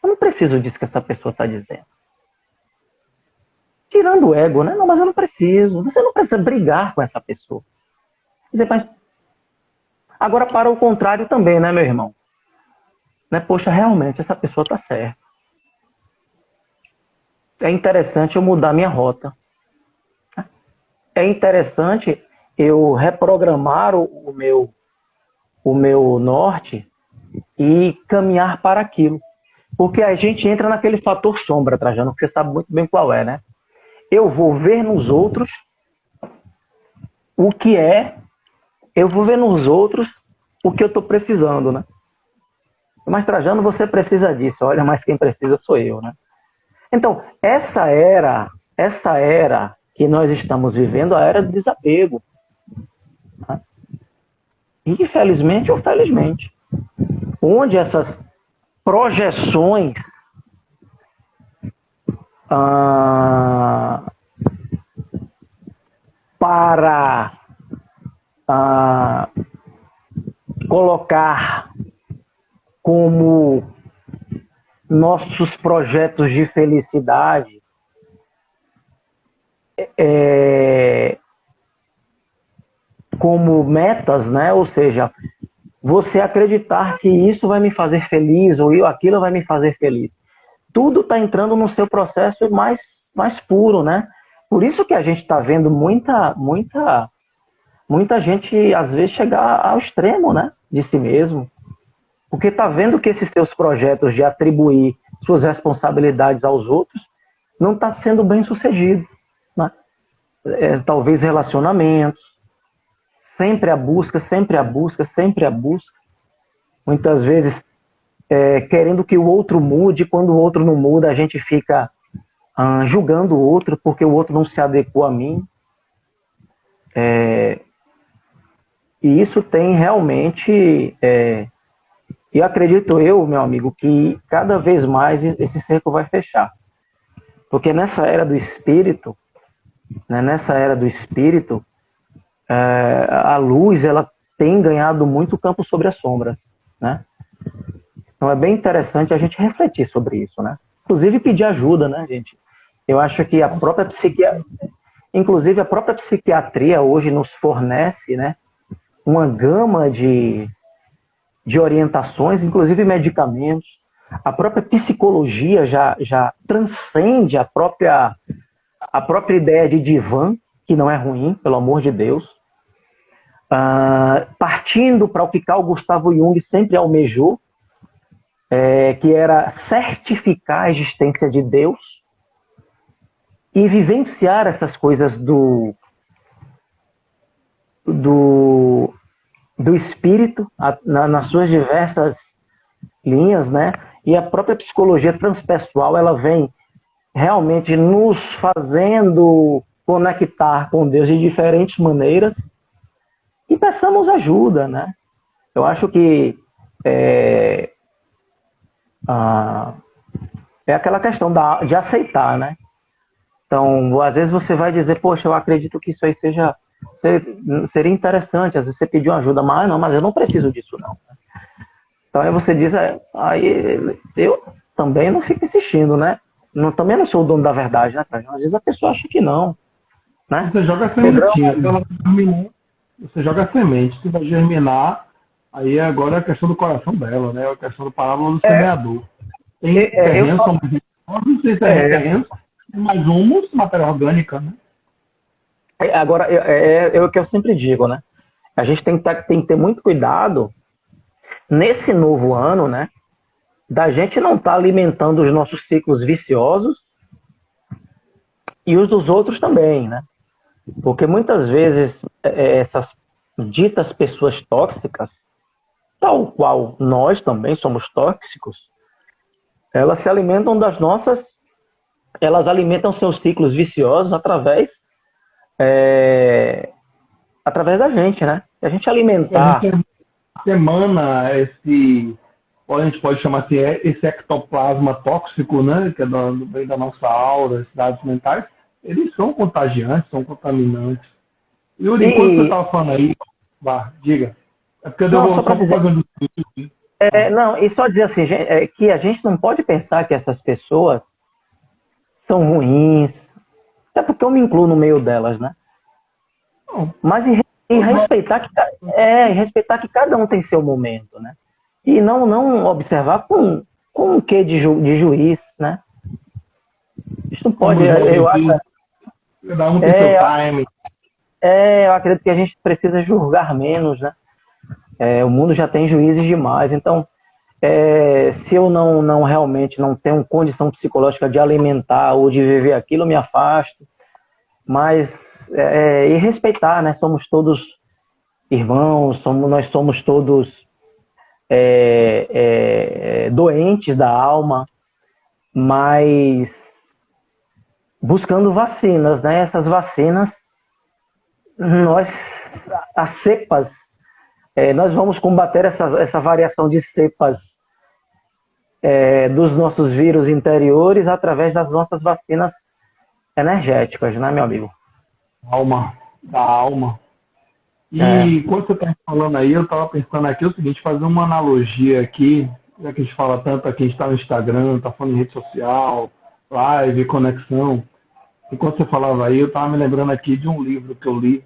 eu não preciso disso que essa pessoa está dizendo. Tirando o ego, né? Não, mas eu não preciso. Você não precisa brigar com essa pessoa. Quer dizer, mas agora para o contrário também, né, meu irmão? Né? Poxa, realmente essa pessoa está certa. É interessante eu mudar minha rota. É interessante eu reprogramar o meu norte e caminhar para aquilo. Porque a gente entra naquele fator sombra, Trajano, que você sabe muito bem qual é, né? Eu vou ver nos outros o que é, eu vou ver nos outros o que eu estou precisando, né? Mas, Trajano, você precisa disso. Olha, mas quem precisa sou eu, né? Então, essa era que nós estamos vivendo, a era do desapego. Né? Infelizmente ou felizmente. Onde essas projeções para colocar como nossos projetos de felicidade como metas, né? Ou seja, você acreditar que isso vai me fazer feliz ou aquilo vai me fazer feliz. tudo está entrando no seu processo mais puro, né? Por isso que a gente está vendo muita gente, às vezes, chegar ao extremo, né? De si mesmo. Porque está vendo que esses seus projetos de atribuir suas responsabilidades aos outros não está sendo bem sucedido, né? Talvez relacionamentos, sempre a busca. Muitas vezes querendo que o outro mude, quando o outro não muda, a gente fica julgando o outro porque o outro não se adequou a mim. E isso tem realmente, e acredito eu, meu amigo, que cada vez mais esse cerco vai fechar. Porque nessa era do espírito, né, a luz ela tem ganhado muito campo sobre as sombras, né? Então é bem interessante a gente refletir sobre isso, né? Inclusive pedir ajuda, né, gente? Eu acho que a própria psiquiatria hoje nos fornece, né, uma gama de orientações, inclusive medicamentos. A própria psicologia já transcende a própria ideia de divã, que não é ruim, pelo amor de Deus. Partindo para o que Carl Gustavo Jung sempre almejou, que era certificar a existência de Deus e vivenciar essas coisas do espírito nas suas diversas linhas, né? E a própria psicologia transpessoal, ela vem realmente nos fazendo conectar com Deus de diferentes maneiras e peçamos ajuda, né? Eu acho que é aquela questão de aceitar, né? Então, às vezes você vai dizer, poxa, eu acredito que isso aí seria interessante, às vezes você pediu ajuda, mas eu não preciso disso, não. Então aí você diz, aí eu também não fico insistindo, né? Também não sou o dono da verdade, né? Às vezes a pessoa acha que não, né? Você joga a sementinha, você joga a semente, se vai germinar, aí agora é a questão do coração dela, né? É a questão do parábola do semeador. Tem terrenos, terrenos, mais humus, matéria orgânica, né? Agora, é o que eu sempre digo, né? A gente tem que ter muito cuidado nesse novo ano, né? Da gente não estar alimentando os nossos ciclos viciosos e os dos outros também, né? Porque muitas vezes essas ditas pessoas tóxicas, tal qual nós também somos tóxicos, elas se alimentam elas alimentam seus ciclos viciosos através da gente, né? A gente alimentar... Emana a gente pode chamar assim, esse ectoplasma tóxico, né? Que é do meio da nossa aura, esses dados mentais, eles são contagiantes, são contaminantes. Yuri, enquanto você estava falando aí, diga. É porque eu vou fazendo isso. Não, e só dizer assim, que a gente não pode pensar que essas pessoas são ruins, até porque eu me incluo no meio delas, né? Mas respeitar que cada um tem seu momento, né? E não observar com um quê de juiz, né? Isso não pode... Eu acredito que a gente precisa julgar menos, né? O mundo já tem juízes demais, então se eu não realmente não tenho condição psicológica de alimentar ou de viver aquilo, eu me afasto. Mas e respeitar, né? Somos todos irmãos, nós somos todos doentes da alma, mas buscando vacinas, né? Essas vacinas, as cepas, nós vamos combater essa variação de cepas dos nossos vírus interiores através das nossas vacinas energéticas, né, meu amigo? Da alma. E quando você está falando aí, eu estava pensando aqui o seguinte, fazer uma analogia aqui, já que a gente fala tanto aqui, a gente está no Instagram, está falando em rede social, live, conexão. E quando você falava aí, eu estava me lembrando aqui de um livro que eu li,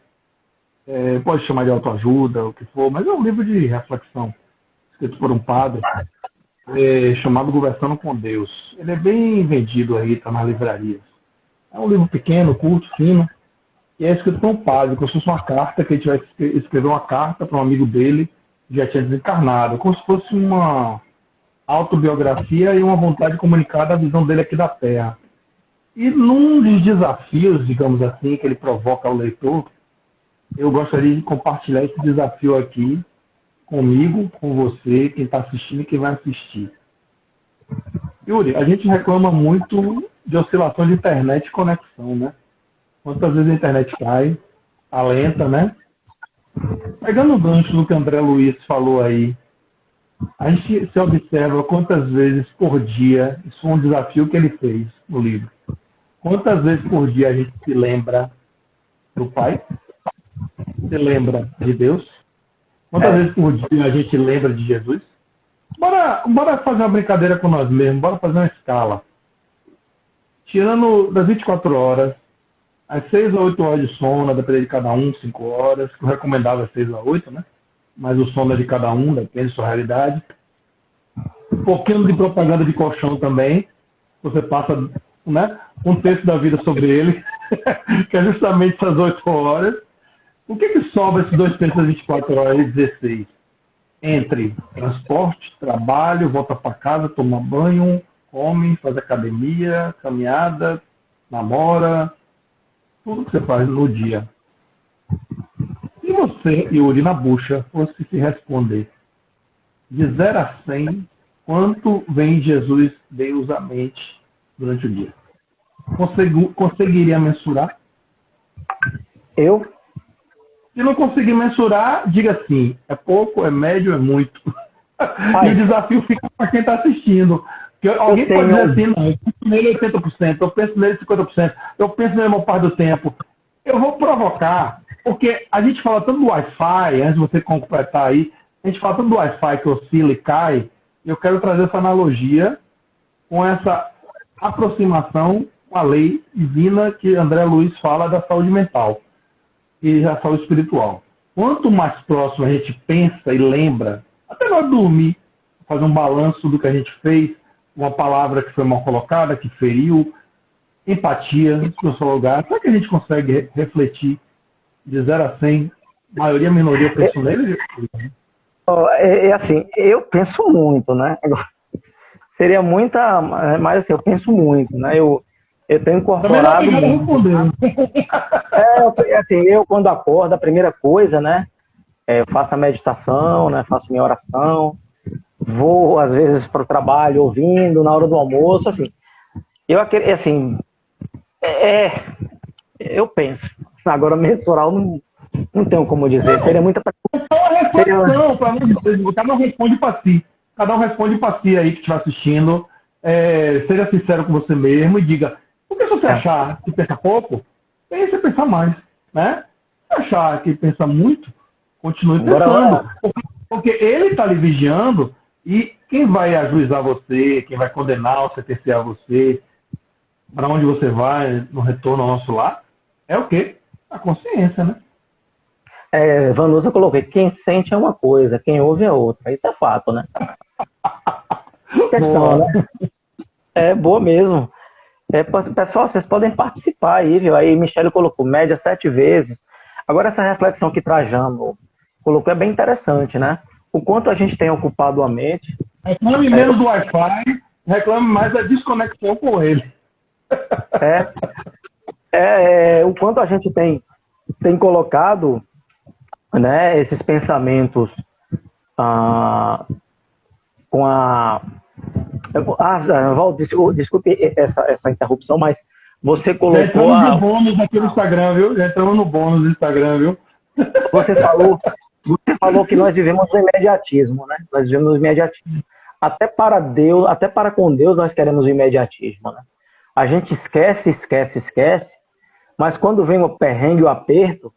pode chamar de autoajuda, o que for, mas é um livro de reflexão, escrito por um padre. chamado Conversando com Deus. Ele é bem vendido aí, está nas livrarias. É um livro pequeno, curto, fino, e é escrito por um padre, como se fosse uma carta, que a gente vai escrever uma carta para um amigo dele, que já tinha desencarnado, como se fosse uma autobiografia e uma vontade de comunicar da visão dele aqui da Terra. E num dos desafios, digamos assim, que ele provoca ao leitor, eu gostaria de compartilhar esse desafio aqui comigo, com você, quem está assistindo e quem vai assistir. Yuri, a gente reclama muito de oscilação de internet e conexão, né? Quantas vezes a internet cai, alenta, né? Pegando o gancho do que o André Luiz falou aí, a gente se observa quantas vezes por dia, isso foi um desafio que ele fez no livro, quantas vezes por dia a gente se lembra do Pai, se lembra de Deus, quantas vezes por dia a gente lembra de Jesus. Bora fazer uma brincadeira com nós mesmos, bora fazer uma escala. Tirando das 24 horas, as 6 a 8 horas de sono, depende de cada um, 5 horas, que o recomendável é 6 a 8, né? Mas o sono é de cada um, depende da sua realidade. Um pouquinho de propaganda de colchão também, você passa, né, um terço da vida sobre ele, que é justamente essas 8 horas. O que sobra esses 2 terços das 24 horas e 16? Entre transporte, trabalho, volta para casa, toma banho, come, faz academia, caminhada, namora, tudo que você faz no dia. Se você, Yuri, na bucha, fosse se responder de 0 a 100, quanto vem Jesus deusamente durante o dia? Conseguiria mensurar? Eu? Se não conseguir mensurar, diga assim, é pouco, é médio, é muito. E o desafio fica para quem está assistindo. Porque alguém pode dizer assim, não, eu penso nele 80%, eu penso nele 50%, eu penso nele a maior parte do tempo. Eu vou provocar, porque a gente fala tanto do Wi-Fi, antes de você completar aí, a gente fala tanto do Wi-Fi que oscila e cai, e eu quero trazer essa analogia com essa aproximação com a lei divina que André Luiz fala da saúde mental e da saúde espiritual. Quanto mais próximo a gente pensa e lembra, até nós dormir, fazer um balanço do que a gente fez, uma palavra que foi mal colocada, que feriu, empatia no seu lugar, será que a gente consegue refletir de 0 a 100, maioria, minoria, eu penso nele? Assim, eu penso muito, né? Seria muita, mas assim, eu penso muito, né? Eu tenho incorporado muito. Assim, eu quando acordo, a primeira coisa, né? Eu faço a meditação, né? Faço minha oração, vou às vezes para o trabalho ouvindo, na hora do almoço, assim. Assim, eu penso. Agora, mensural, não tenho como dizer. Seria muita... Não, para mim, cada um responde para si. Cada um responde para si aí que estiver assistindo. Seja sincero com você mesmo e diga, porque se você achar que pensa pouco, pense pensar mais, né? Se achar que pensa muito, continue pensando. Porque ele está lhe vigiando e quem vai ajuizar você, quem vai condenar ou sentenciar você, para onde você vai, no retorno ao nosso lar, é o quê? A consciência, né? Vanusa colocou, quem sente é uma coisa, quem ouve é outra. Isso é fato, né? Questão, né? Boa mesmo. Pessoal, vocês podem participar aí, viu? Aí Michele colocou, média 7 vezes. Agora essa reflexão que Trajano colocou é bem interessante, né? O quanto a gente tem ocupado a mente. Reclame menos do Wi-Fi, reclame mais da desconexão com ele. O quanto a gente tem colocado, né, esses pensamentos com a... Val, desculpe essa interrupção, mas você colocou... Já entramos no bônus aqui no Instagram, viu? Já entramos no bônus do Instagram, viu? Você falou que nós vivemos no imediatismo, né? Nós vivemos no imediatismo. Até para Deus, até para com Deus nós queremos o imediatismo, né? A gente esquece, mas quando vem o perrengue, o aperto,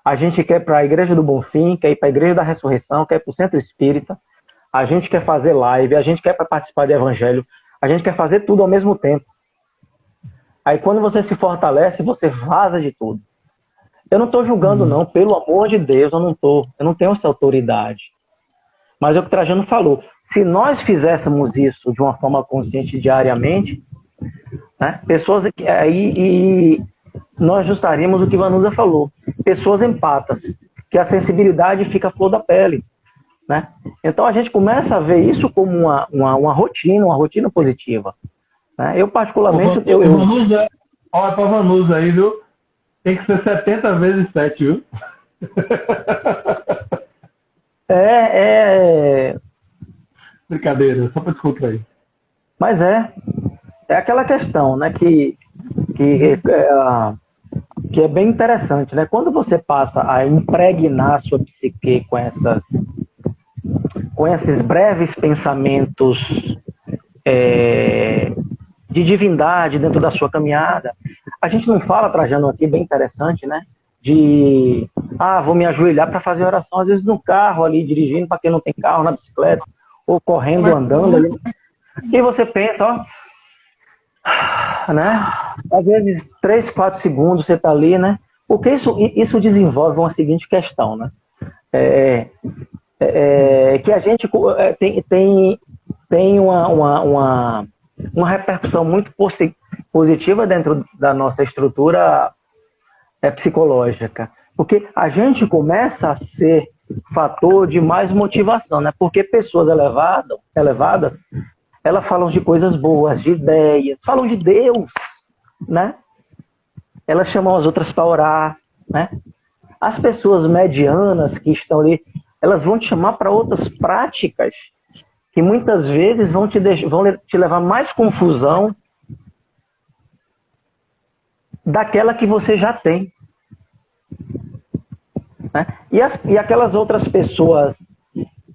a gente quer ir para a Igreja do Bonfim, quer ir para a Igreja da Ressurreição, quer ir para o Centro Espírita, a gente quer fazer live, a gente quer participar do Evangelho, a gente quer fazer tudo ao mesmo tempo. Aí quando você se fortalece, você vaza de tudo. Eu não estou julgando não, pelo amor de Deus, eu não tenho essa autoridade. Mas é o que o Trajano falou, se nós fizéssemos isso de uma forma consciente diariamente, né, pessoas aí e nós ajustaríamos o que Vanusa falou, pessoas empatas, que a sensibilidade fica à flor da pele, né? Então a gente começa a ver isso como uma rotina positiva, né? Eu particularmente Vanusa, olha para Vanusa aí, viu? Tem que ser 70 vezes 7, viu? Brincadeira, só para descontrair. Mas é aquela questão, né, que é bem interessante, né? Quando você passa a impregnar sua psique com esses breves pensamentos de divindade dentro da sua caminhada, a gente não fala, Trajano, aqui, bem interessante, né? Vou me ajoelhar para fazer oração, às vezes no carro ali, dirigindo, para quem não tem carro, na bicicleta, ou correndo, andando ali. E você pensa, ó, né? Às vezes 3, 4 segundos você está ali, né? Porque isso desenvolve uma seguinte questão, né? Que a gente tem uma repercussão muito positiva dentro da nossa estrutura psicológica, porque a gente começa a ser fator de mais motivação, né? Porque pessoas elevadas, elas falam de coisas boas, de ideias, falam de Deus, né? Elas chamam as outras para orar, né? As pessoas medianas que estão ali, elas vão te chamar para outras práticas que muitas vezes vão te levar mais confusão daquela que você já tem, né? E aquelas outras pessoas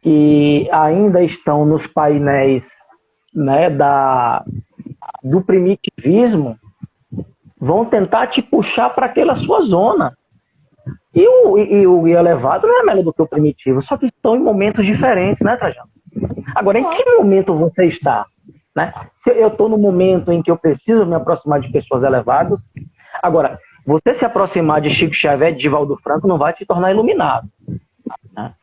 que ainda estão nos painéis, né, do primitivismo, vão tentar te puxar para aquela sua zona. E o elevado não é melhor do que o primitivo, só que estão em momentos diferentes, né, Trajano? Agora, em que momento você está? Né? Se eu estou no momento em que eu preciso me aproximar de pessoas elevadas. Agora, você se aproximar de Chico Xavier, de Divaldo Franco, não vai te tornar iluminado. Né?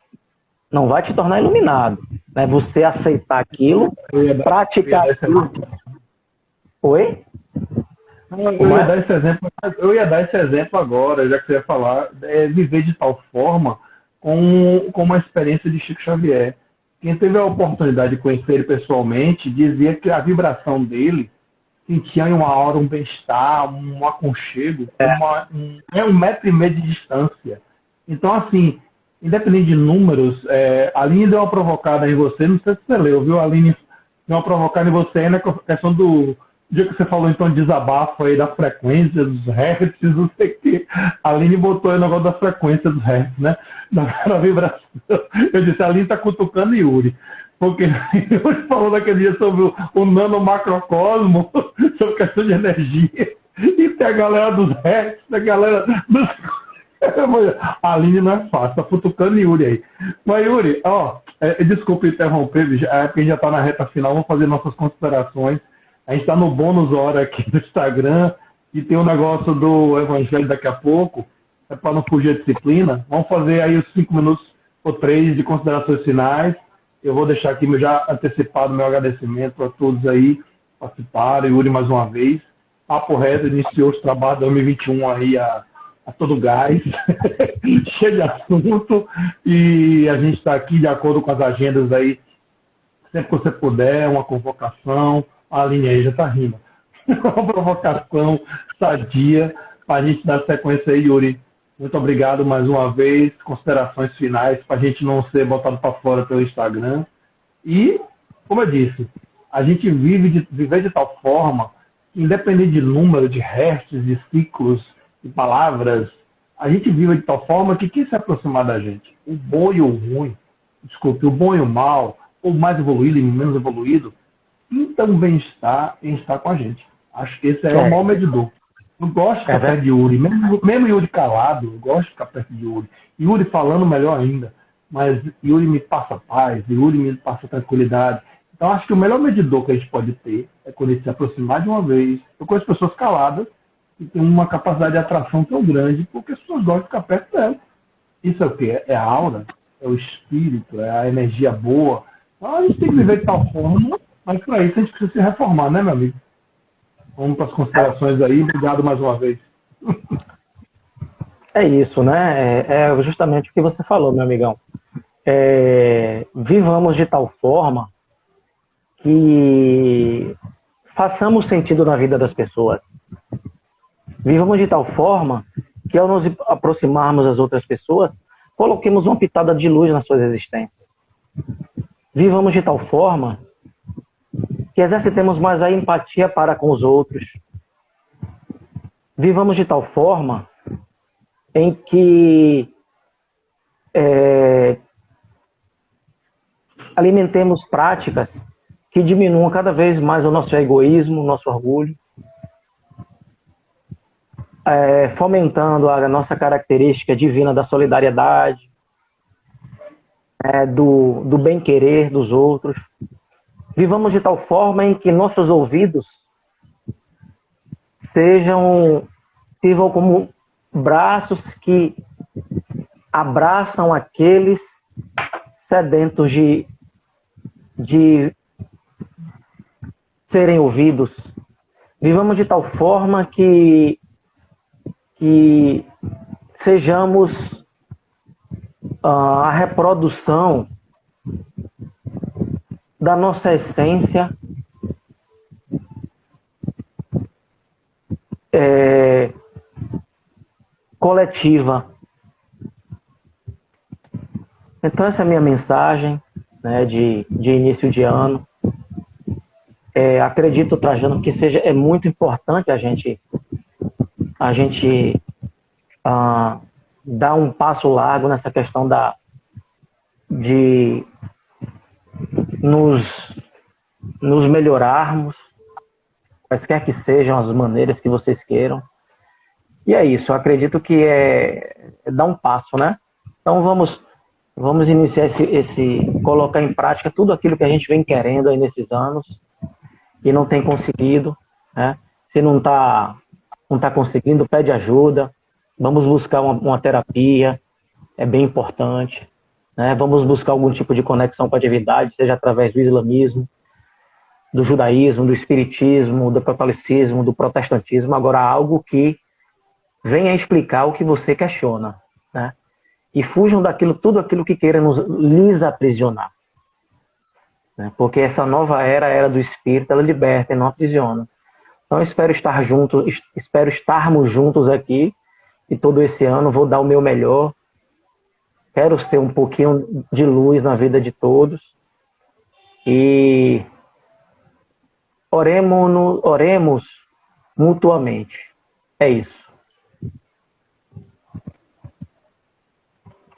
Não vai te tornar iluminado. Né? Você aceitar aquilo, praticar aquilo. Oi? Eu ia dar esse exemplo agora, já que você ia falar, viver de tal forma com uma experiência de Chico Xavier. Quem teve a oportunidade de conhecer ele pessoalmente dizia que a vibração dele sentia uma aura, um bem-estar, um aconchego, 1,5 metro de distância. Então, assim, independente de números, a Aline deu uma provocada em você, não sei se você leu, viu? A Aline deu uma provocada em você na questão do dia que você falou, então, de desabafo aí da frequência, dos hertz, não sei o quê. A Aline botou aí o negócio da frequência dos hertz, né? Da vibração. Eu disse, a Aline está cutucando Yuri. Porque Yuri falou naquele dia sobre o nanomacrocosmo, sobre questão de energia. E tem a galera dos hertz, a galera dos... A Aline não é fácil, tá cutucando Yuri aí. Mas Yuri, desculpa interromper, porque a gente já está na reta final, vamos fazer nossas considerações. A gente está no bônus hora aqui no Instagram e tem um negócio do Evangelho daqui a pouco, para não fugir a disciplina. Vamos fazer aí os 5 minutos ou 3 de considerações finais. Eu vou deixar aqui já antecipado meu agradecimento a todos aí que participaram. Yuri mais uma vez. Papo Reto iniciou os trabalhos de 2021 aí a todo gás, cheio de assunto, e a gente está aqui de acordo com as agendas aí, sempre que você puder, uma convocação. A linha aí já está rindo. Uma provocação sadia para a gente dar sequência aí, Yuri. Muito obrigado mais uma vez. Considerações finais para a gente não ser botado para fora pelo Instagram. E, como eu disse, a gente viver de tal forma que, independente de número, de hertz, de ciclos, de palavras, a gente vive de tal forma que quem se aproximar da gente, o bom e o ruim, desculpe, o bom e o mal, o mais evoluído e o menos evoluído, então bem-estar em estar com a gente. Acho que esse é o maior medidor. Eu gosto de ficar perto de Yuri, mesmo Yuri calado, eu gosto de ficar perto de Yuri. Yuri falando melhor ainda, mas Yuri me passa paz, Yuri me passa tranquilidade. Então acho que o melhor medidor que a gente pode ter é quando a gente se aproximar de uma vez. Eu conheço pessoas caladas que têm uma capacidade de atração tão grande porque as pessoas gostam de ficar perto dela. Isso é o quê? É a aura, é o espírito, é a energia boa. Então, a gente tem que viver de tal forma, mas para isso a gente precisa se reformar, né, meu amigo? Vamos para as considerações aí. Obrigado mais uma vez. É isso, né? É justamente o que você falou, meu amigão. Vivamos de tal forma que façamos sentido na vida das pessoas. Vivamos de tal forma que, ao nos aproximarmos das outras pessoas, coloquemos uma pitada de luz nas suas existências. Vivamos de tal forma que exercitemos mais a empatia para com os outros. Vivamos de tal forma em que alimentemos práticas que diminuam cada vez mais o nosso egoísmo, o nosso orgulho, fomentando a nossa característica divina da solidariedade, do bem-querer dos outros. Vivamos de tal forma em que nossos ouvidos sirvam como braços que abraçam aqueles sedentos de serem ouvidos. Vivamos de tal forma que sejamos a reprodução da nossa essência coletiva. Então essa é a minha mensagem, né, de início de ano. Acredito, Trajano, que é muito importante a gente dar um passo largo nessa questão de nos melhorarmos, quaisquer que sejam as maneiras que vocês queiram. E é isso, eu acredito que é dar um passo, né? Então vamos iniciar colocar em prática tudo aquilo que a gente vem querendo aí nesses anos e não tem conseguido, né? Se não está conseguindo, pede ajuda. Vamos buscar uma terapia, é bem importante, né? Vamos buscar algum tipo de conexão com a divindade, seja através do islamismo, do judaísmo, do espiritismo, do catolicismo, do protestantismo. Agora, algo que venha explicar o que você questiona, né? E fujam tudo aquilo que queira lhes aprisionar, né? Porque essa nova era do espírito, ela liberta e não aprisiona. Então eu espero estarmos juntos aqui, e todo esse ano vou dar o meu melhor. Quero ser um pouquinho de luz na vida de todos. E oremos mutuamente. É isso.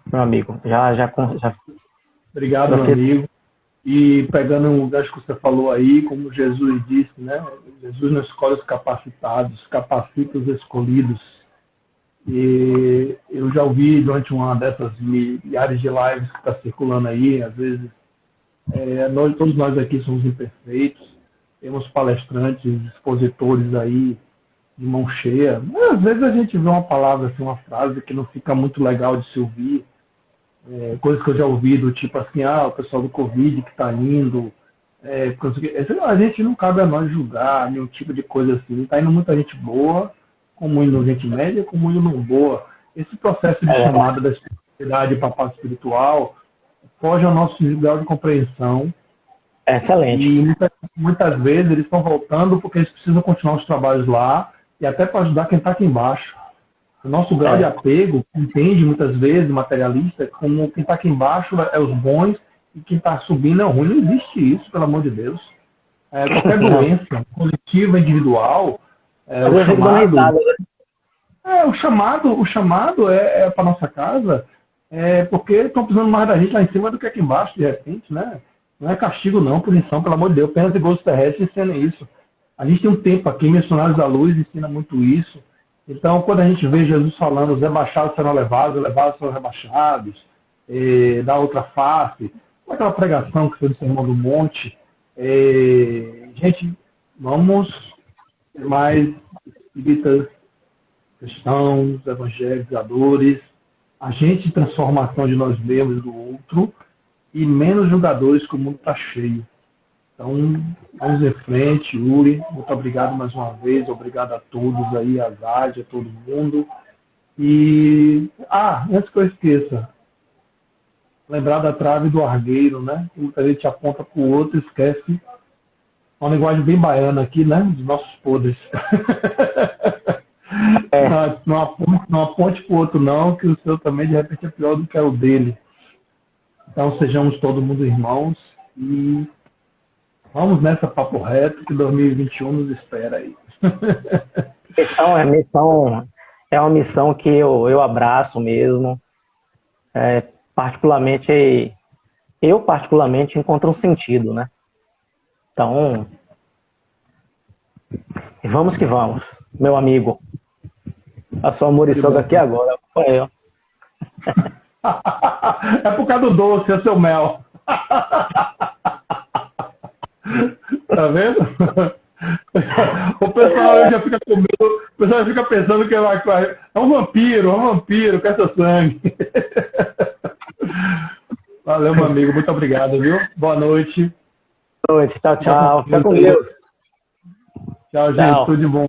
Meu amigo, já. Obrigado, meu amigo. E pegando um gancho que você falou aí, como Jesus disse, né? Jesus não escolhe os capacitados, capacita os escolhidos. E eu já ouvi durante uma dessas milhares de lives que está circulando aí, às vezes, todos nós aqui somos imperfeitos, temos palestrantes, expositores aí, de mão cheia. Mas, às vezes a gente vê uma palavra, assim, uma frase que não fica muito legal de se ouvir. Coisas que eu já ouvi do tipo assim, o pessoal do Covid que está indo. A gente não cabe a nós julgar nenhum tipo de coisa assim. Está indo muita gente boa, como indo gente média, como indo não boa. Esse processo de chamada da espiritualidade para a parte espiritual foge ao nosso grau de compreensão. Excelente. E muitas vezes eles estão voltando porque eles precisam continuar os trabalhos lá e até para ajudar quem está aqui embaixo. O nosso grau de apego entende muitas vezes, materialista, como quem está aqui embaixo é os bons e quem está subindo é o ruim. Não existe isso, pelo amor de Deus. Qualquer doença coletiva, individual, o chamado é para nossa casa, porque estão precisando mais da gente lá em cima do que aqui embaixo, de repente, né? Não é castigo não, punição, pelo amor de Deus. Penas e gozos terrestres ensinam isso. A gente tem um tempo aqui, Missionários da Luz ensina muito isso. Então, quando a gente vê Jesus falando, os rebaixados serão levados, os levados serão rebaixados, da outra face, aquela pregação que foi no Sermão do Monte, gente, vamos ter mais espíritas, cristãos, evangelizadores, agentes de transformação de nós mesmos e do outro, e menos jogadores, que o mundo está cheio. Então, vamos em frente, Yuri. Muito obrigado mais uma vez. Obrigado a todos aí, a Zad, a todo mundo. E, antes que eu esqueça, lembrar da trave do argueiro, né? Muita gente aponta para o outro e esquece. Uma linguagem bem baiana aqui, né? Dos nossos podres. Não aponte para o outro não, que o seu também de repente é pior do que é o dele. Então sejamos todo mundo irmãos e vamos nessa papo reto que 2021 nos espera aí. É uma missão que eu abraço mesmo. Eu particularmente encontro um sentido, né? Então, vamos que vamos, meu amigo. A sua muriçoca aqui agora. É por causa do doce, é seu mel. Tá vendo? O pessoal já fica com medo, o pessoal fica pensando que é um vampiro, quer seu sangue. Valeu, meu amigo, muito obrigado, viu? Boa noite. Boa noite, tchau. Fica com Deus. Tchau, gente, tudo de bom.